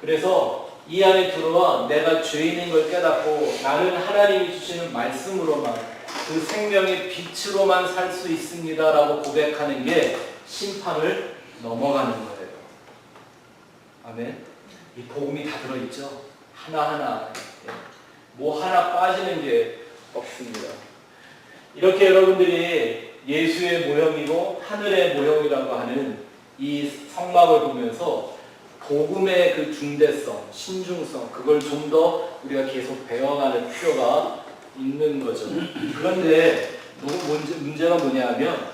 그래서 이 안에 들어와 내가 죄인인 걸 깨닫고 나는 하나님이 주시는 말씀으로만 그 생명의 빛으로만 살 수 있습니다라고 고백하는 게 심판을 넘어가는 거예요. 아멘. 이 복음이 다 들어있죠. 하나하나 뭐 하나 빠지는 게 없습니다. 이렇게 여러분들이 예수의 모형이고 하늘의 모형이라고 하는 이 성막을 보면서 복음의 그 중대성, 신중성 그걸 좀 더 우리가 계속 배워가는 필요가 있는 거죠. 그런데 문제가 뭐냐면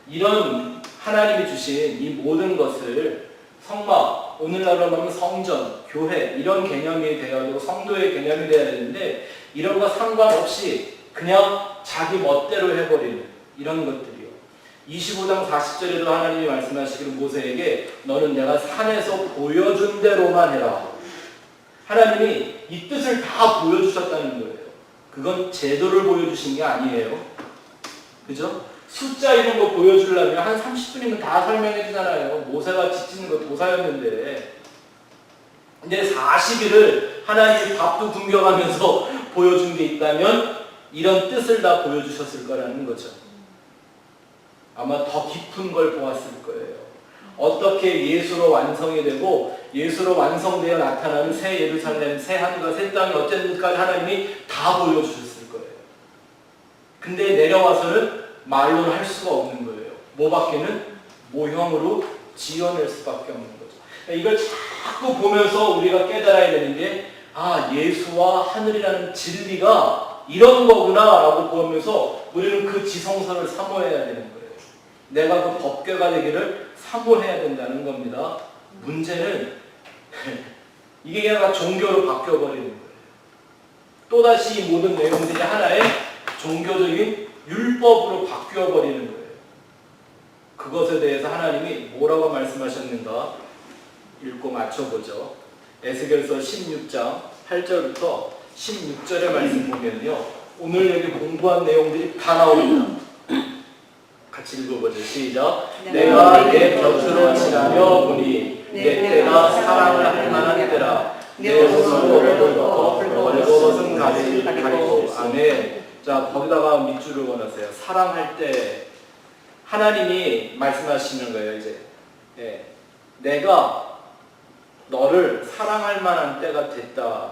이런 하나님이 주신 이 모든 것을 성막, 오늘날로 말하면 성전, 교회 이런 개념이 되어야 되고 성도의 개념이 되어야 되는데 이런 거 상관없이 그냥 자기 멋대로 해버리는 이런 것들이요. 25장 40절에도 하나님이 말씀하시기를 모세에게 너는 내가 산에서 보여준 대로만 해라. 하나님이 이 뜻을 다 보여주셨다는 거예요. 그건 제도를 보여주신 게 아니에요. 그죠? 숫자 이런 거 보여주려면 한 30분이면 다 설명해 주잖아요. 모세가 지치는 거 도사였는데. 근데 40일을 하나님이 밥도 굶겨가면서 보여준 게 있다면 이런 뜻을 다 보여주셨을 거라는 거죠. 아마 더 깊은 걸 보았을 거예요. 어떻게 예수로 완성이 되고 예수로 완성되어 나타나는 새 예루살렘, 새 하늘과 새 땅이 어쨌는지까지 하나님이 다 보여주셨을 거예요. 근데 내려와서는 말로는 할 수가 없는 거예요. 뭐밖에는 모형으로 지어낼 수밖에 없는 거죠. 이걸 자꾸 보면서 우리가 깨달아야 되는 게 예수와 하늘이라는 진리가 이런 거구나 라고 보면서 우리는 그 지성소를 사모해야 되는 거예요. 내가 그 법궤가 되기를 사모해야 된다는 겁니다. 문제는 이게 그냥 종교로 바뀌어버리는 거예요. 또다시 이 모든 내용들이 하나의 종교적인 율법으로 바뀌어버리는 거예요. 그것에 대해서 하나님이 뭐라고 말씀하셨는가 읽고 맞춰보죠. 에스겔서 16장 8절부터 16절의 말씀 보면요, 오늘 여기 공부한 내용들이 다 나옵니다. 같이 읽어보죠. 시작. 내가 내 곁으로 지나며 보니 내 때가 사랑을 할 만한 때라. 내 옷으로 너를 덮어 벌거벗은 가지를 가리고. 아멘. 자, 거기다가 밑줄을 그어놨어요. 사랑할 때 하나님이 말씀하시는 거예요. 이제 내가 너를 사랑할 만한 때가 됐다.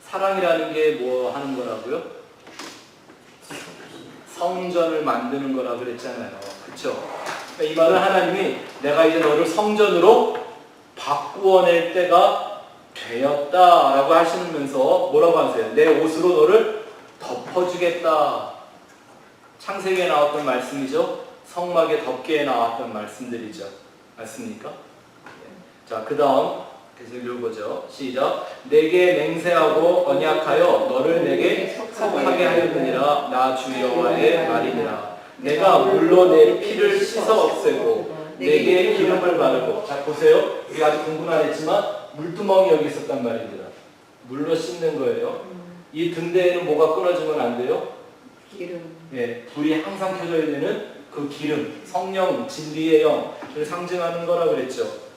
사랑이라는 게 뭐 하는 거라고요? 성전을 만드는 거라 그랬잖아요. 그쵸? 이 말은 하나님이 내가 이제 너를 성전으로 바꾸어낼 때가 되었다라고 하시면서 뭐라고 하세요? 내 옷으로 너를 덮어주겠다. 창세기에 나왔던 말씀이죠. 성막의 덮개에 나왔던 말씀들이죠. 맞습니까? 자, 그 다음 계속 읽어보죠. 시작. 내게 맹세하고 언약하여 너를 내게 속하게 하였느니라. 나 주 여호와의 말이니라. 내가 물로 내 피를 씻어 없애고 내게 기름을 바르고. 자, 보세요. 우리 아직 공부는 안 했지만 물두멍이 여기 있었단 말입니다. 물로 씻는 거예요. 이 등대에는 뭐가 끊어지면 안 돼요? 기름. 불이 항상 켜져 있는 그 기름, 성령, 진리의 영을 상징하는 거라 그랬죠.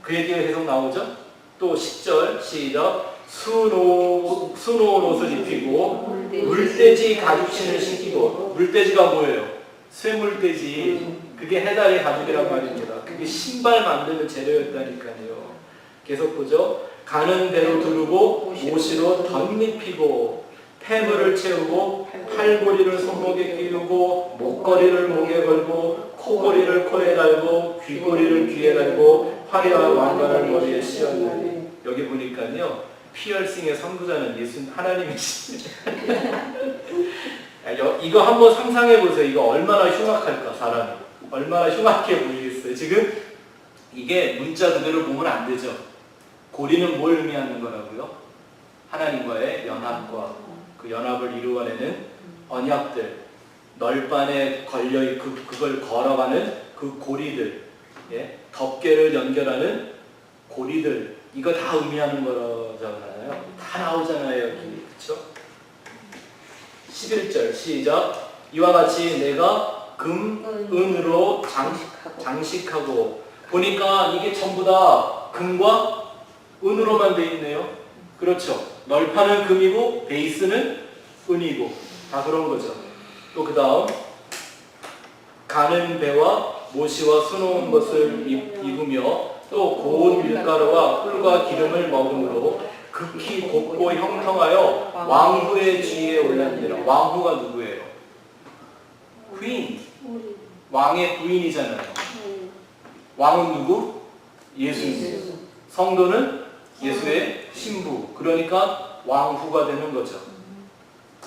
그 얘기가 계속 나오죠. 또 10절 시작. 수놓은 옷을 입히고 물돼지 가죽신을 신기고. 물돼지가 뭐예요? 쇠물돼지. 그게 해달의 가죽이란 말입니다. 그게 신발 만드는 재료였다니까요. 계속 보죠. 가는 대로 두르고 옷으로 덧입히고 폐물을 채우고 팔고리를 손목에 끼우고 목걸이를 목에 걸고 코고리를 코에 달고 귀고리를 귀에 달고 화려한 왕관을 머리에 씌웠느니. 여기 보니까요, 피어싱의 선구자는 예수 하나님이십니다. 이거 한번 상상해 보세요. 이거 얼마나 흉악할까. 사람이 얼마나 흉악해 보이겠어요. 지금 이게 문자 그대로 보면 안 되죠. 고리는 뭘 의미하는 거라고요? 하나님과의 연합과 그 연합을 이루어내는 언약들, 널판에 걸려 그걸 걸어가는 그 고리들, 덮개를 연결하는 고리들, 이거 다 의미하는 거잖아요. 다 나오잖아요, 여기. 그렇죠? 11절 시작. 이와 같이 내가 금, 은으로 장식하고. 보니까 이게 전부 다 금과 은으로만 돼 있네요. 그렇죠? 널판은 금이고 베이스는 은이고 다 그런 거죠. 또 그 다음 가는 배와 모시와 수놓은 것을 입으며 또 고운 밀가루와 꿀과 기름을 먹음으로 극히 곱고 형통하여 왕후의 주위에 올랐느니라. 왕후가 누구예요? 퀸. 왕의 부인이잖아요. 왕은 누구? 예수님. 성도는 예수의 신부. 그러니까 왕후가 되는 거죠.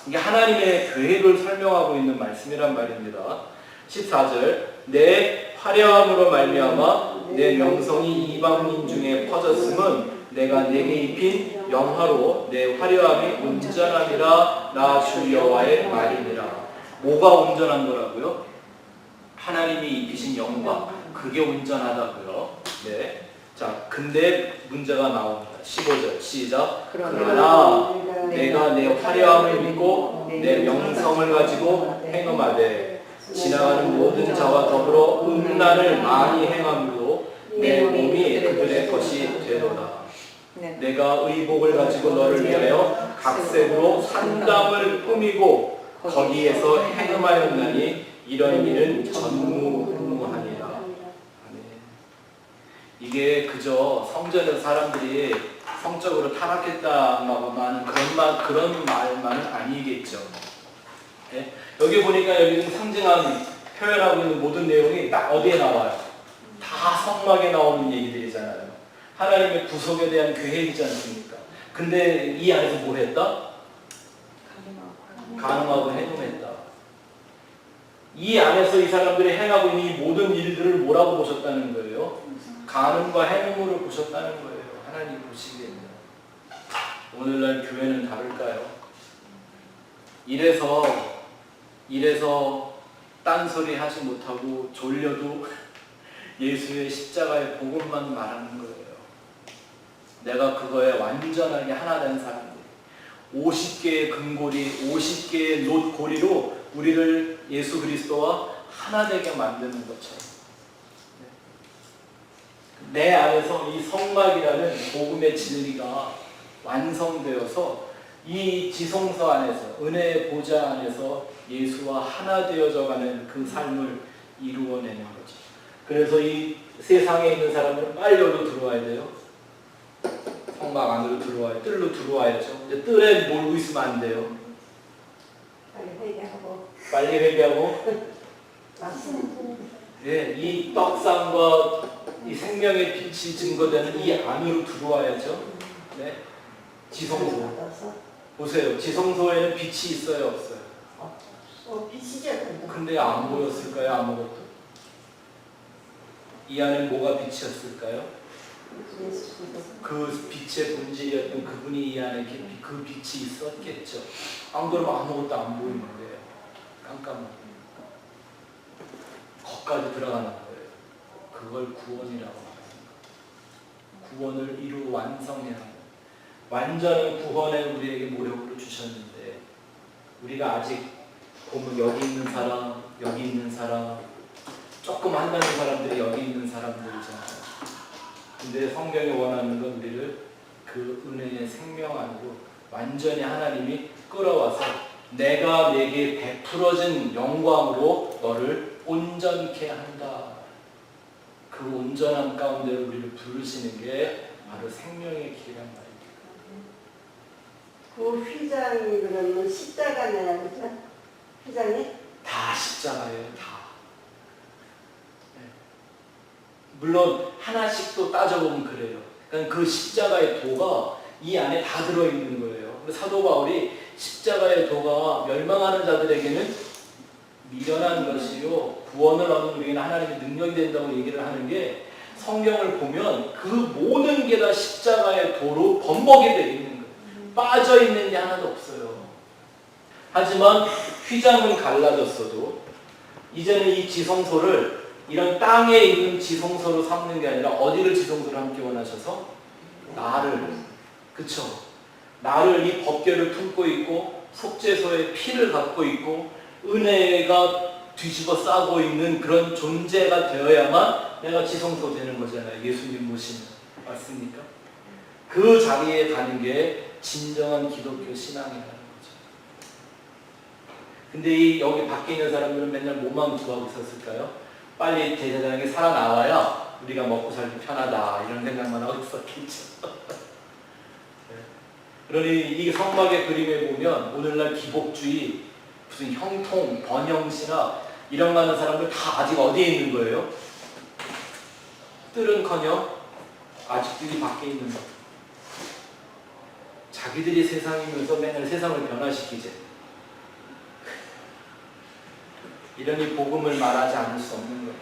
이게 하나님의 계획을 설명하고 있는 말씀이란 말입니다. 14절 내 화려함으로 말미암아 내 명성이 이방인 중에 퍼졌음은 내가 내게 입힌 영화로 내 화려함이 온전함이라. 나 주 여호와의 말이니라. 뭐가 온전한 거라고요? 하나님이 입히신 영광, 그게 온전하다고요. 네. 자, 근데 문제가 나옵니다. 15절 시작. 그러나 내가 내 화려함을 믿고 내 명성을 가지고 행음하되 지나가는 모든 자와 더불어 음란을 많이 행함으로 내 몸이 그들의 것이 되도다. 내가 의복을 가지고 너를 위하여 각색으로 산당을 꾸미고 거기에서 행음하였나니 이런 일은 전무후무하니라. 이게 그저 성전에서 사람들이 성적으로 타락했다만 그런 말만은 아니겠죠. 네? 여기 보니까 여기는 상징한 표현하고 있는 모든 내용이 딱 어디에 나와요? 다 성막에 나오는 얘기들이잖아요. 하나님의 구속에 대한 계획이지 않습니까? 근데 이 안에서 뭘 했다? 가늠하고 행음했다. 이 안에서 이 사람들이 행하고 있는 이 모든 일들을 뭐라고 보셨다는 거예요? 가늠과 행음으로 보셨다는 거예요. 하나님 보시기에는. 오늘날 교회는 다를까요? 이래서 딴소리 하지 못하고 졸려도 예수의 십자가의 복음만 말하는 거예요. 내가 그거에 완전하게 하나 된 사람들. 50개의 금고리, 50개의 놋고리로 우리를 예수 그리스도와 하나 되게 만드는 것처럼. 내 안에서 이 성막이라는 복음의 진리가 완성되어서 이 지성소 안에서, 은혜의 보좌 안에서 예수와 하나 되어져 가는 그 삶을 이루어내는 거죠. 그래서 이 세상에 있는 사람들은 빨리 여기로 들어와야 돼요. 성막 안으로 들어와야, 뜰로 들어와야죠. 이제 뜰에 몰고 있으면 안 돼요. 빨리 회개하고 예, 이 떡상과 이 생명의 빛이 증거되는 이 안으로 들어와야죠. 네. 지성소. 보세요. 지성소에는 빛이 있어요, 없어요? 빛이죠. 근데 안 보였을까요, 아무것도? 이 안에 뭐가 빛이었을까요? 그 빛의 본질이었던 그분이 이 안에 그 빛이 있었겠죠. 안 그러면 아무것도 안 보이는 거예요. 깜깜하게. 거기까지 들어가는 거예요. 그걸 구원이라고 합니다. 구원을 이루 완성해야 합니다. 완전한 구원을 우리에게 모형으로 주셨는데 우리가 아직 보면 여기 있는 사람, 여기 있는 사람, 조금 한다는 사람들이 여기 있는 사람들이잖아요. 근데 성경이 원하는 건 우리를 그 은혜의 생명 안으로 완전히 하나님이 끌어와서 내가 내게 베풀어진 영광으로 너를 온전케 한다. 그 온전한 가운데로 우리를 부르시는 게 바로 생명의 길이란 말입니다. 그 휘장이 그러면 십자가네요, 그죠? 휘장이? 다 십자가예요, 다. 네. 물론 하나씩 또 따져보면 그래요. 그러니까 그 십자가의 도가 이 안에 다 들어있는 거예요. 사도 바울이 십자가의 도가 멸망하는 자들에게는 미련한 것이요 구원을 얻는 우리에게는 하나님의 능력이 된다고 얘기를 하는 게 성경을 보면 그 모든 게 다 십자가의 도로 범벅이 되어 있는 거예요. 빠져 있는 게 하나도 없어요. 하지만 휘장은 갈라졌어도 이제는 이 지성소를 이런 땅에 있는 지성소로 삼는 게 아니라 어디를 지성소로 함께 원하셔서 나를, 그쵸? 나를 이 법궤를 품고 있고 속죄소의 피를 갖고 있고 은혜가 뒤집어 싸고 있는 그런 존재가 되어야만 내가 지성소 되는 거잖아요. 예수님 모시는. 맞습니까? 그 자리에 가는 게 진정한 기독교 신앙이라는 거죠. 근데 이 여기 밖에 있는 사람들은 맨날 뭐만 구하고 있었을까요? 빨리 제사장에게 살아나와야 우리가 먹고 살기 편하다 이런 생각만 하고 있었겠죠. 그러니 이 성막의 그림에 보면 오늘날 기복주의, 무슨 형통, 번영신학 이런 많은 사람들 다 아직 어디에 있는 거예요? 뜰은커녕 아직도 이 밖에 있는 거. 자기들이 세상이면서 맨날 세상을 변화시키지. 이러니 복음을 말하지 않을 수 없는 거예요.